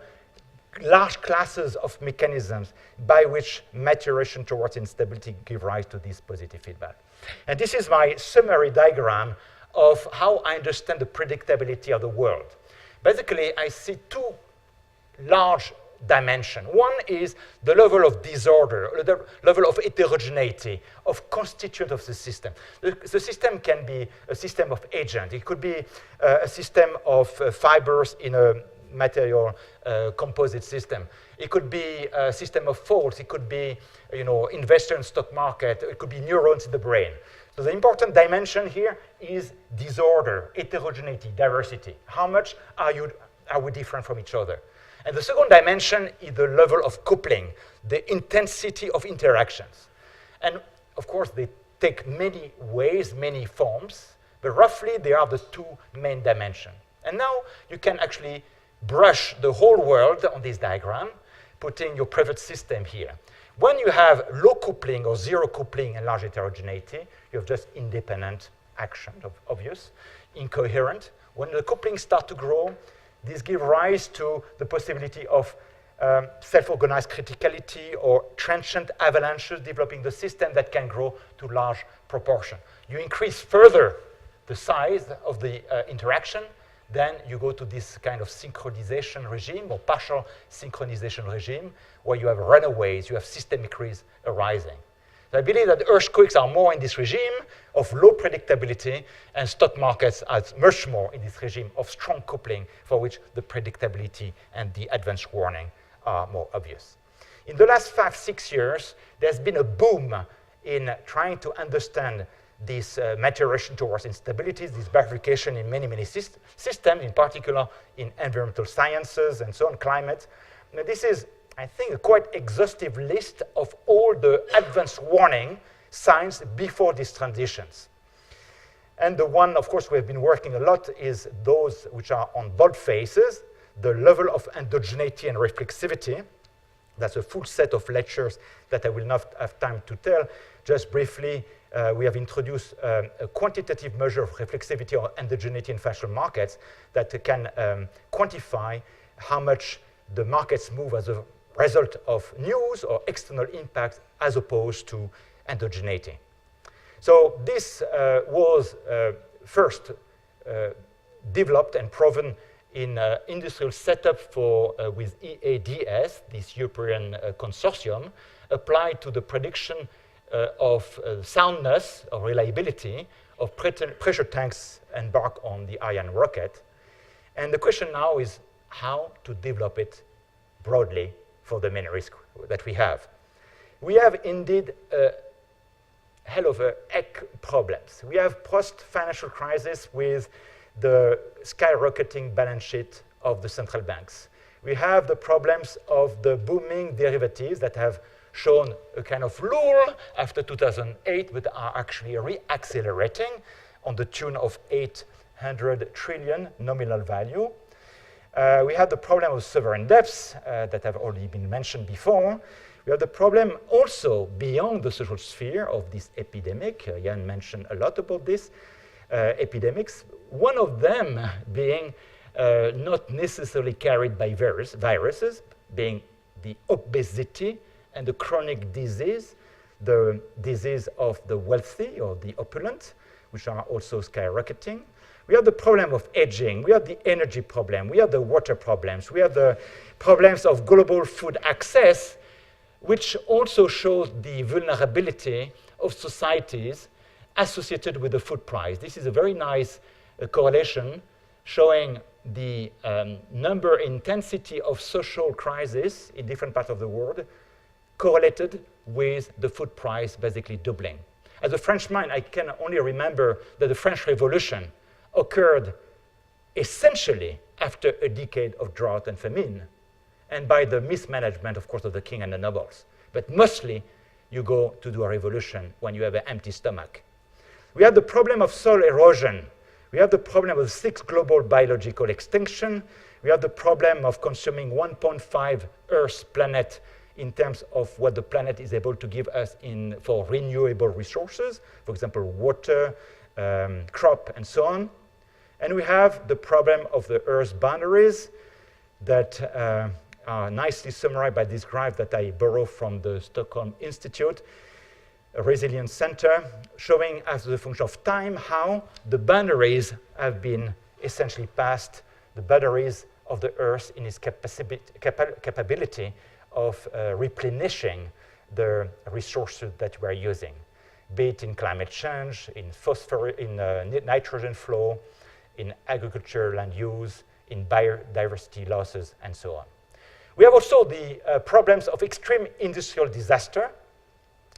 large classes of mechanisms by which maturation towards instability give rise to this positive feedback. And this is my summary diagram of how I understand the predictability of the world. Basically, I see 2 large dimensions. One is the level of disorder, the level of heterogeneity, of constituent of the system. The system can be a system of agent. It could be a system of fibers in a material composite system. It could be a system of faults. It could be, investor and stock market. It could be neurons in the brain. So the important dimension here is disorder, heterogeneity, diversity. How much are we different from each other? And the second dimension is the level of coupling, the intensity of interactions. And of course, they take many ways, many forms, but roughly they are the 2 main dimensions. And now you can actually brush the whole world on this diagram, putting your private system here. When you have low coupling or zero coupling and large heterogeneity, you have just independent action, obvious, incoherent. When the couplings start to grow, this gives rise to the possibility of self-organized criticality or transient avalanches developing the system that can grow to large proportion. You increase further the size of the interaction, then you go to this kind of synchronization regime or partial synchronization regime where you have runaways, you have systemic risk arising. So I believe that earthquakes are more in this regime of low predictability, and stock markets are much more in this regime of strong coupling for which the predictability and the advanced warning are more obvious. In the last 5-6 years, there's been a boom in trying to understand this maturation towards instabilities, this bifurcation in many, many systems, in particular in environmental sciences and so on, climate. Now, this is, I think, a quite exhaustive list of all the advanced warning signs before these transitions. And the one, of course, we have been working a lot is those which are on bold faces, the level of endogeneity and reflexivity. That's a full set of lectures that I will not have time to tell. Just briefly, we have introduced a quantitative measure of reflexivity or endogeneity in financial markets that can quantify how much the markets move as a result of news or external impacts as opposed to endogeneity. So this was first developed and proven in industrial setup with EADS, this European consortium, applied to the prediction of soundness or reliability of pressure tanks embarked on the Ariane rocket. And the question now is how to develop it broadly for the main risk that we have. We have indeed a hell of a heck problems. We have post-financial crisis with the skyrocketing balance sheet of the central banks. We have the problems of the booming derivatives that have shown a kind of lull after 2008, but are actually re-accelerating on the tune of 800 trillion nominal value. We have the problem of sovereign debts that have already been mentioned before. We have the problem also beyond the social sphere of this epidemic. Jan mentioned a lot about this, epidemics. One of them being not necessarily carried by viruses, being the obesity and the chronic disease, the disease of the wealthy or the opulent, which are also skyrocketing. We have the problem of aging, we have the energy problem, we have the water problems, we have the problems of global food access, which also shows the vulnerability of societies associated with the food price. This is a very nice correlation showing the number intensity of social crisis in different parts of the world correlated with the food price basically doubling. As a Frenchman, I can only remember that the French Revolution occurred essentially after a decade of drought and famine, and by the mismanagement, of course, of the king and the nobles. But mostly, you go to do a revolution when you have an empty stomach. We have the problem of soil erosion. We have the problem of 6 global biological extinction. We have the problem of consuming 1.5 Earth planet in terms of what the planet is able to give us for renewable resources, for example, water, crop, and so on. And we have the problem of the Earth's boundaries that are nicely summarized by this graph that I borrow from the Stockholm Institute, a resilience center, showing as a function of time how the boundaries have been essentially passed, the boundaries of the Earth in its capability of replenishing the resources that we're using, be it in climate change, in nitrogen flow, in agriculture, land use, in biodiversity losses, and so on. We have also the problems of extreme industrial disaster.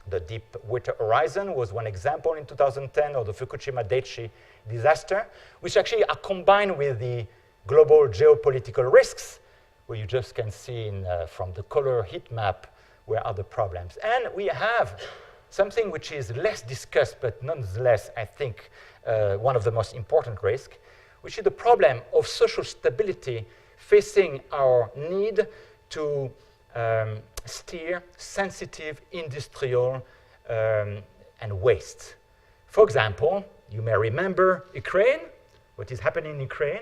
The Deepwater Horizon was one example in 2010, or the Fukushima Daiichi disaster, which actually are combined with the global geopolitical risks, where you just can see from the color heat map where are the problems. And we have something which is less discussed, but nonetheless, I think, one of the most important risks, which is the problem of social stability facing our need to steer sensitive industrial and waste. For example, you may remember Ukraine, what is happening in Ukraine.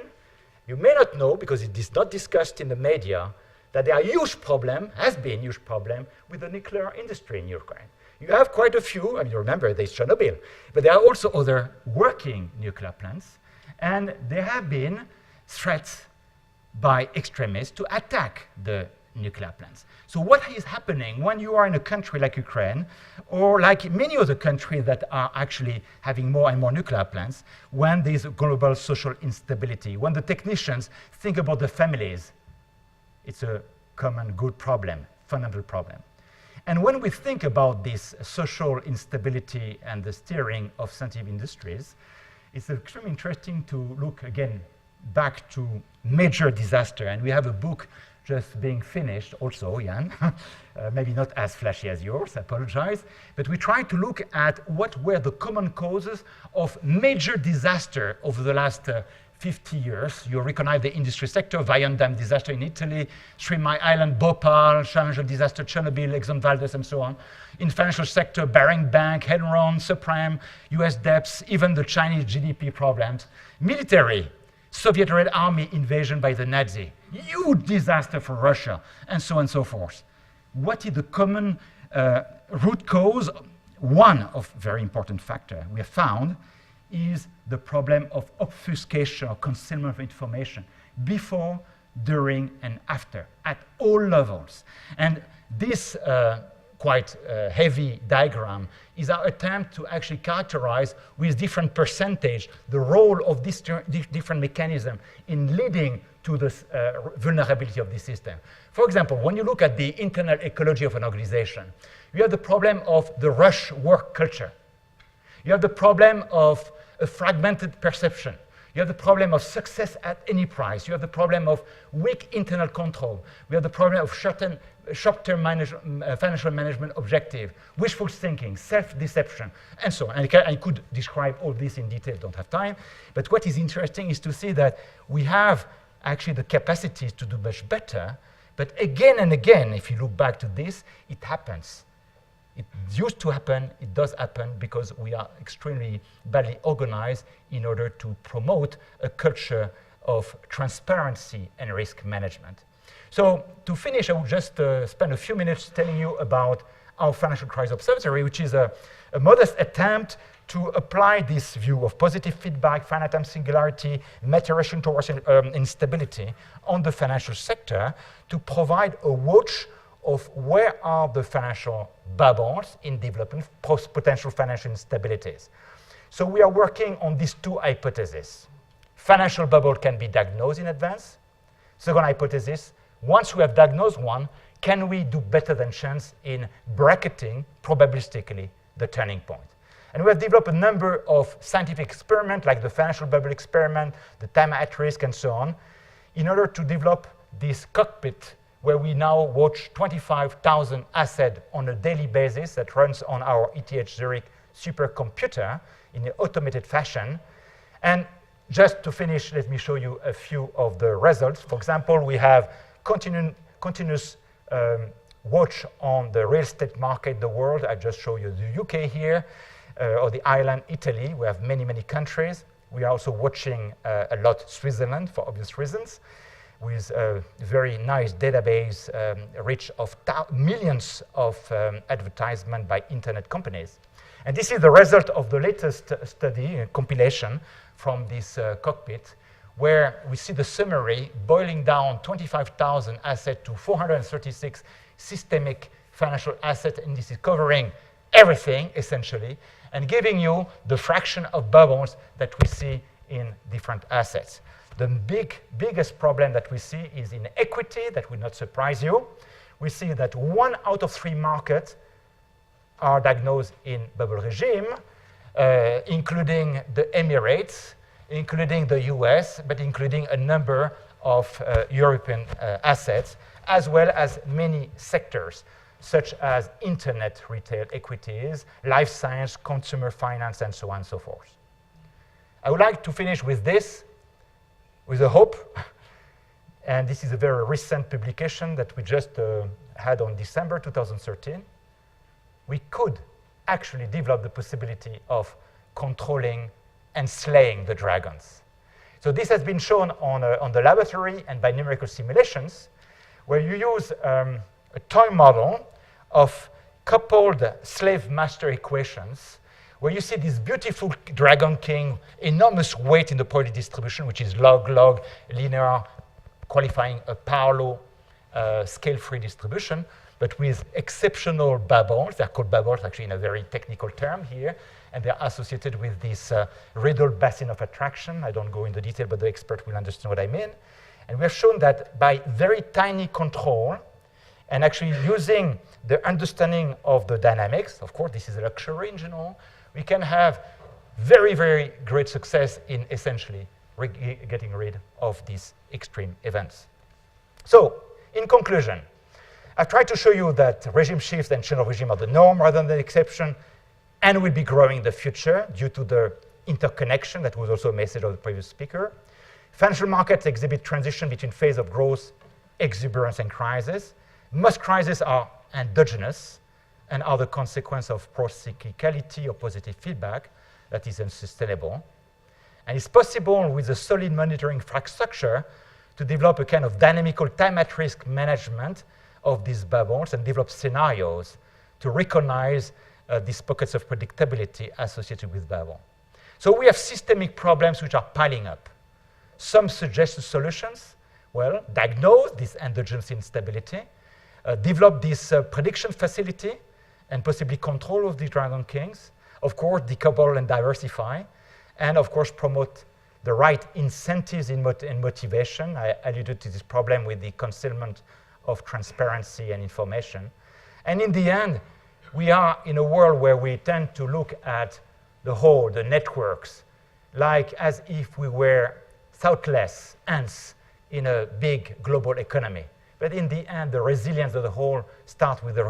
You may not know, because it is not discussed in the media, that there are huge problem, has been huge problem, with the nuclear industry in Ukraine. You have quite a few, you remember there's Chernobyl, but there are also other working nuclear plants, and there have been threats by extremists to attack the nuclear plants. So what is happening when you are in a country like Ukraine, or like many other countries that are actually having more and more nuclear plants, when there's global social instability, when the technicians think about the families, it's a common good problem, fundamental problem. And when we think about this social instability and the steering of sensitive industries, it's extremely interesting to look again back to major disaster. And we have a book just being finished also, Jan, maybe not as flashy as yours, I apologize, but we try to look at what were the common causes of major disaster over the last 50 years. You recognize the industry sector, Vaillant Dam disaster in Italy, 3 Mile Island, Bhopal, Challenger disaster, Chernobyl, Exxon Valdez, and so on. In financial sector, Baring Bank, Enron, subprime, US debts, even the Chinese GDP problems. Military, Soviet Red Army invasion by the Nazi, huge disaster for Russia, and so on and so forth. What is the common root cause? One of very important factor we have found is the problem of obfuscation or concealment of information before, during, and after, at all levels. And this quite heavy diagram is our attempt to actually characterize with different percentage the role of this different mechanism in leading to the vulnerability of the system. For example, when you look at the internal ecology of an organization, you have the problem of the rush work culture. You have the problem of a fragmented perception. You have the problem of success at any price. You have the problem of weak internal control. We have the problem of short-term financial management objective, wishful thinking, self-deception, and so on. And I could describe all this in detail, don't have time. But what is interesting is to see that we have actually the capacities to do much better, But again and again, if you look back to this, it happens. It used to happen, it does happen, because we are extremely badly organized in order to promote a culture of transparency and risk management. So to finish, I will just spend a few minutes telling you about our Financial Crisis Observatory, which is a modest attempt to apply this view of positive feedback, finite time singularity, maturation towards instability on the financial sector to provide a watch of where are the financial bubbles in development, potential financial instabilities. So we are working on these two hypotheses. Financial bubble can be diagnosed in advance. Second hypothesis, once we have diagnosed one, can we do better than chance in bracketing, probabilistically, the turning point? And we have developed a number of scientific experiments, like the financial bubble experiment, the time at risk, and so on, in order to develop this cockpit where we now watch 25,000 assets on a daily basis that runs on our ETH Zurich supercomputer in an automated fashion. And just to finish, let me show you a few of the results. For example, we have continuous watch on the real estate market, the world. I just show you the UK here, or the island, Italy. We have many, many countries. We are also watching a lot Switzerland for obvious reasons, with a very nice database rich of millions of advertisement by internet companies. And this is the result of the latest study, compilation from this cockpit, where we see the summary boiling down 25,000 assets to 436 systemic financial asset indices covering everything, essentially, and giving you the fraction of bubbles that we see in different assets. The biggest problem that we see is in equity. That will not surprise you. We see that 1 out of 3 markets are diagnosed in bubble regime, including the Emirates, including the US, but including a number of European assets, as well as many sectors, such as internet retail equities, life science, consumer finance, and so on and so forth. I would like to finish with this, with a hope, and this is a very recent publication that we just had on December 2013. We could actually develop the possibility of controlling and slaying the dragons. So this has been shown on the laboratory and by numerical simulations, where you use a toy model of coupled slave-master equations, where you see this beautiful dragon king, enormous weight in the probability distribution, which is log-log linear, qualifying a power law scale-free distribution, but with exceptional bubbles. They're called bubbles, actually, in a very technical term here, and they're associated with this Riddle basin of attraction. I don't go into detail, but the expert will understand what I mean. And we have shown that by very tiny control, and actually using the understanding of the dynamics, of course, this is a luxury in general, we can have very, very great success in essentially getting rid of these extreme events. So, in conclusion, I've tried to show you that regime shifts and change of regime are the norm rather than the exception, and will be growing in the future due to the interconnection. That was also a message of the previous speaker. Financial markets exhibit transition between phase of growth, exuberance, and crisis. Most crises are endogenous and are the consequence of pro-cyclicality or positive feedback that is unsustainable. And it's possible with a solid monitoring infrastructure to develop a kind of dynamical time at risk management of these bubbles and develop scenarios to recognize these pockets of predictability associated with bubble. So we have systemic problems which are piling up. Some suggested solutions, well, diagnose this endogenous instability, develop this prediction facility, and possibly control of the dragon kings, of course, decouple and diversify, and of course, promote the right incentives and motivation. I alluded to this problem with the concealment of transparency and information. And in the end, we are in a world where we tend to look at the whole, the networks, like as if we were thoughtless ants in a big global economy. But in the end, the resilience of the whole starts with the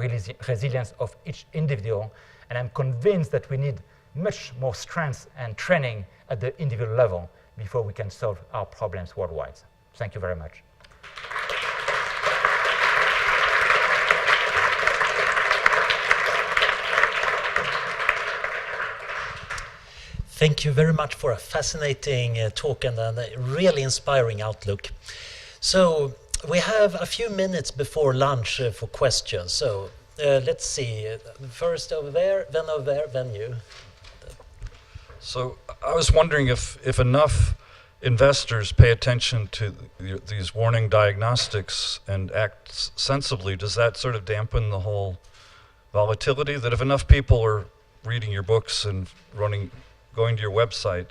resilience of each individual. And I'm convinced that we need much more strength and training at the individual level before we can solve our problems worldwide. Thank you very much. Thank you very much for a fascinating talk and a really inspiring outlook. So we have a few minutes before lunch for questions. So let's see. First over there, then you. So I was wondering if enough investors pay attention to these warning diagnostics and act sensibly, does that sort of dampen the whole volatility? That if enough people are reading your books and going to your website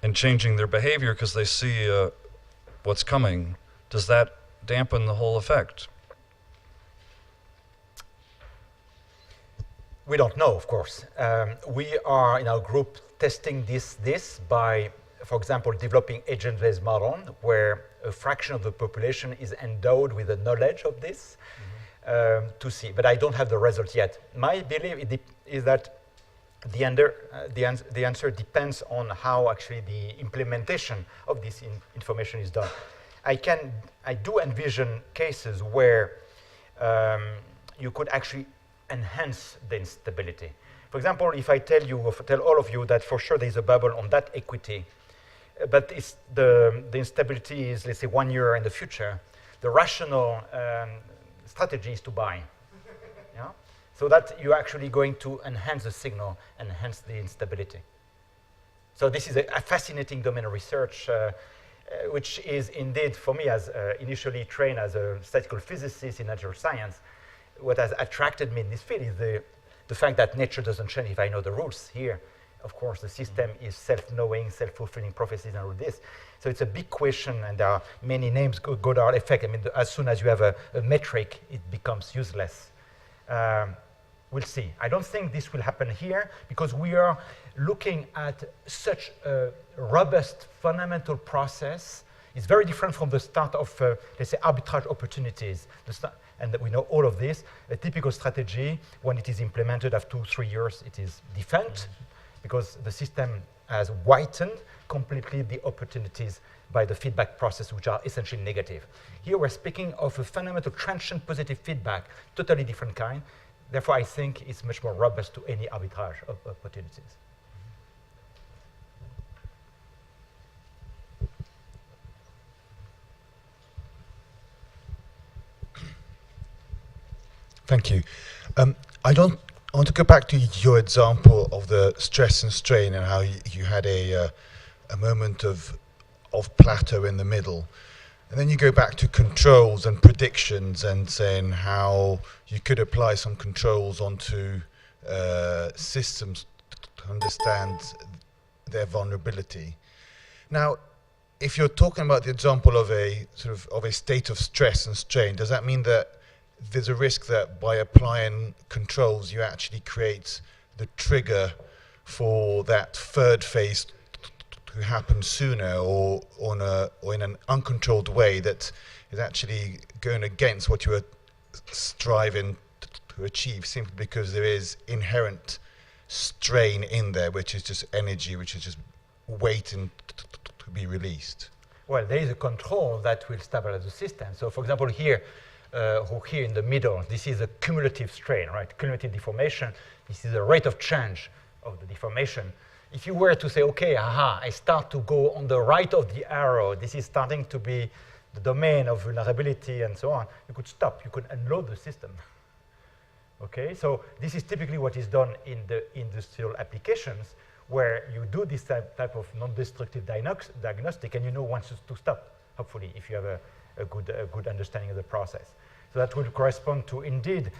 and changing their behavior because they see what's coming, does that dampen the whole effect? We don't know, of course. We are in our group testing this by, for example, developing agent-based model where a fraction of the population is endowed with the knowledge of this to see. But I don't have the result yet. My belief is that the answer depends on how actually the implementation of this information is done. I do envision cases where you could actually enhance the instability. For example, if I tell all of you that for sure there's a bubble on that equity, but the instability is, let's say, 1 year in the future, the rational strategy is to buy. Yeah? So that you're actually going to enhance the signal, enhance the instability. So this is a fascinating domain of research, which is indeed, for me, as initially trained as a statistical physicist in natural science, what has attracted me in this field is the fact that nature doesn't change if I know the rules. Here, of course, the system is self-knowing, self-fulfilling prophecies and all this. So it's a big question, and there are many names, Goddard effect. I mean, as soon as you have a metric, it becomes useless. We'll see. I don't think this will happen here because we are looking at such a robust fundamental process. It's very different from the start of, let's say, arbitrage opportunities. And we know all of this. A typical strategy, when it is implemented after 2-3 years, it is defend because the system has whitened completely the opportunities by the feedback process, which are essentially negative. Here we're speaking of a fundamental transient positive feedback, totally different kind. Therefore, I think it's much more robust to any arbitrage of opportunities. Thank you. I want to go back to your example of the stress and strain and how you had a moment of plateau in the middle. And then you go back to controls and predictions and saying how you could apply some controls onto systems to understand their vulnerability. Now, if you're talking about the example of a state of stress and strain, does that mean that there's a risk that by applying controls, you actually create the trigger for that third phase to happen sooner or in an uncontrolled way that is actually going against what you are striving to achieve simply because there is inherent strain in there, which is just energy, which is just waiting to be released? Well, there is a control that will stabilize the system. So, for example, here in the middle, this is a cumulative strain, right? Cumulative deformation. This is the rate of change of the deformation. If you were to say, okay, I start to go on the right of the arrow, this is starting to be the domain of vulnerability and so on, you could stop, you could unload the system. Okay, so this is typically what is done in the industrial applications where you do this type of non-destructive diagnostic and you know when to stop, hopefully, if you have a good understanding of the process. So that would correspond to, indeed,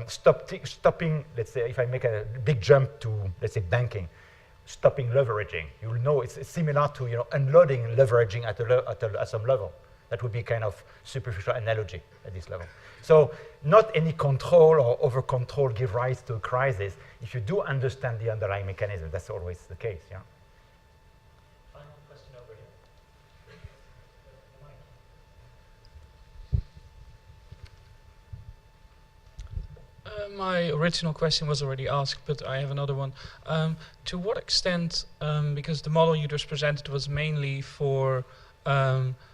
stopping, let's say, if I make a big jump to, let's say, banking, stopping leveraging. You will know it's similar to unloading leveraging at some level. That would be kind of superficial analogy at this level. So not any control or over-control give rise to a crisis. If you do understand the underlying mechanism, that's always the case. Yeah. Final question over here. My original question was already asked, but I have another one. To what extent, because the model you just presented was mainly for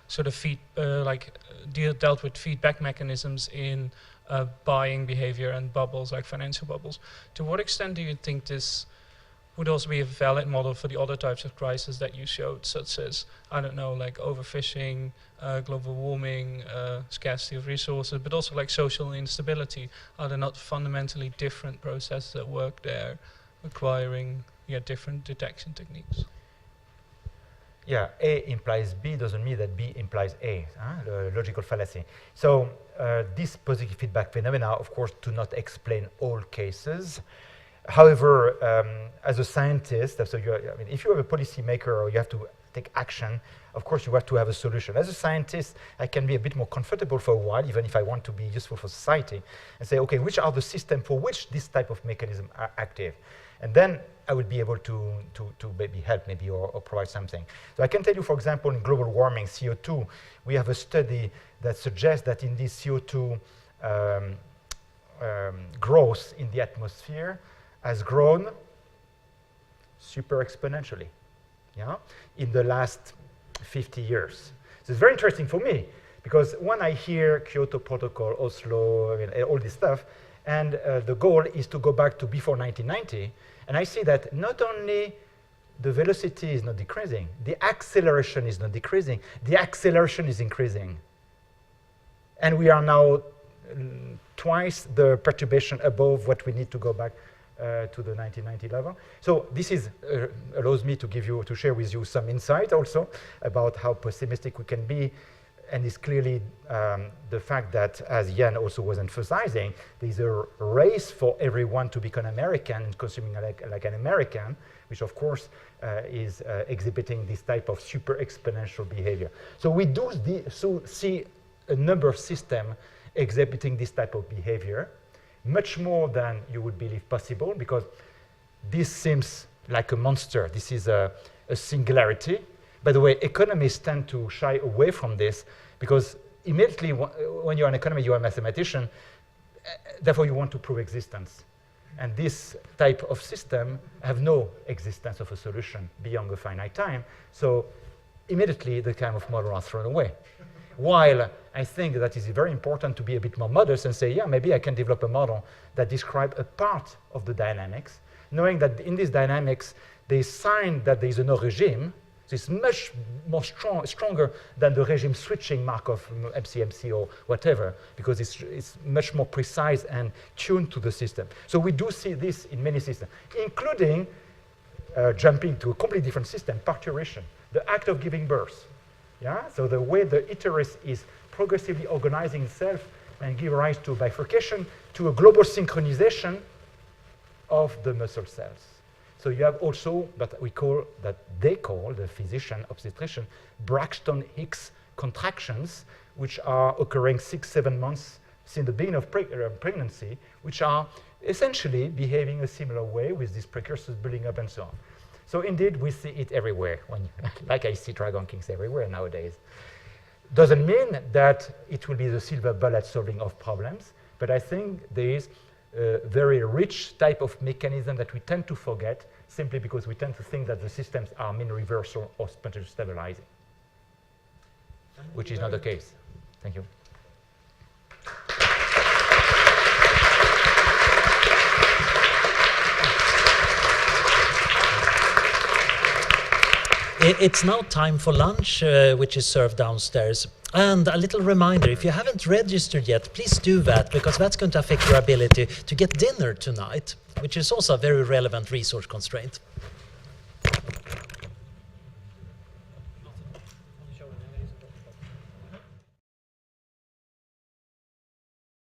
sort of dealt with feedback mechanisms in buying behavior and bubbles, like financial bubbles. To what extent do you think this would also be a valid model for the other types of crises that you showed, such as, I don't know, like overfishing, global warming, scarcity of resources, but also like social instability. Are there not fundamentally different processes at work there, requiring different detection techniques? Yeah, A implies B doesn't mean that B implies A, the logical fallacy. So these positive feedback phenomena, of course, do not explain all cases. However, as a scientist, so if you have a policy maker or you have to take action, of course you have to have a solution. As a scientist, I can be a bit more comfortable for a while, even if I want to be useful for society, and say, okay, which are the systems for which this type of mechanism are active? And then I would be able to maybe help, or provide something. So I can tell you, for example, in global warming, CO2, we have a study that suggests that in this CO2 growth in the atmosphere has grown super exponentially, in the last 50 years. So it's very interesting for me, because when I hear Kyoto Protocol, Oslo, all this stuff, and the goal is to go back to before 1990, and I see that not only the velocity is not decreasing, the acceleration is not decreasing, the acceleration is increasing. And we are now twice the perturbation above what we need to go back to the 1990 level. So this is allows me to share with you some insight also about how pessimistic we can be. And it's clearly the fact that, as Jan also was emphasizing, there's a race for everyone to become American and consuming like an American, which of course is exhibiting this type of super exponential behavior. So we do see a number of systems exhibiting this type of behavior, much more than you would believe possible, because this seems like a monster. This is a singularity. By the way, economists tend to shy away from this because immediately when you're an economist, you're a mathematician, therefore you want to prove existence. And this type of system have no existence of a solution beyond a finite time, so immediately the kind of model are thrown away. While I think that it's very important to be a bit more modest and say, yeah, maybe I can develop a model that describes a part of the dynamics, knowing that in this dynamics, they sign that there is no regime. So it's much more stronger than the regime switching Markov MCMC or whatever, because it's much more precise and tuned to the system. So we do see this in many systems, including jumping to a completely different system, parturition, the act of giving birth. Yeah? So the way the uterus is progressively organizing itself and give rise to bifurcation, to a global synchronization of the muscle cells. So you have also that they call, the physician, obstetrician, Braxton-Hicks contractions, which are occurring 6-7 months since the beginning of pregnancy, which are essentially behaving a similar way with these precursors building up and so on. So indeed, we see it everywhere, like I see Dragon Kings everywhere nowadays. Doesn't mean that it will be the silver bullet solving of problems, but I think there is a very rich type of mechanism that we tend to forget simply because we tend to think that the systems are mean reversal or spontaneous stabilizing, which is not the case. Thank you. It's now time for lunch, which is served downstairs. And a little reminder, if you haven't registered yet, please do that, because that's going to affect your ability to get dinner tonight, which is also a very relevant resource constraint.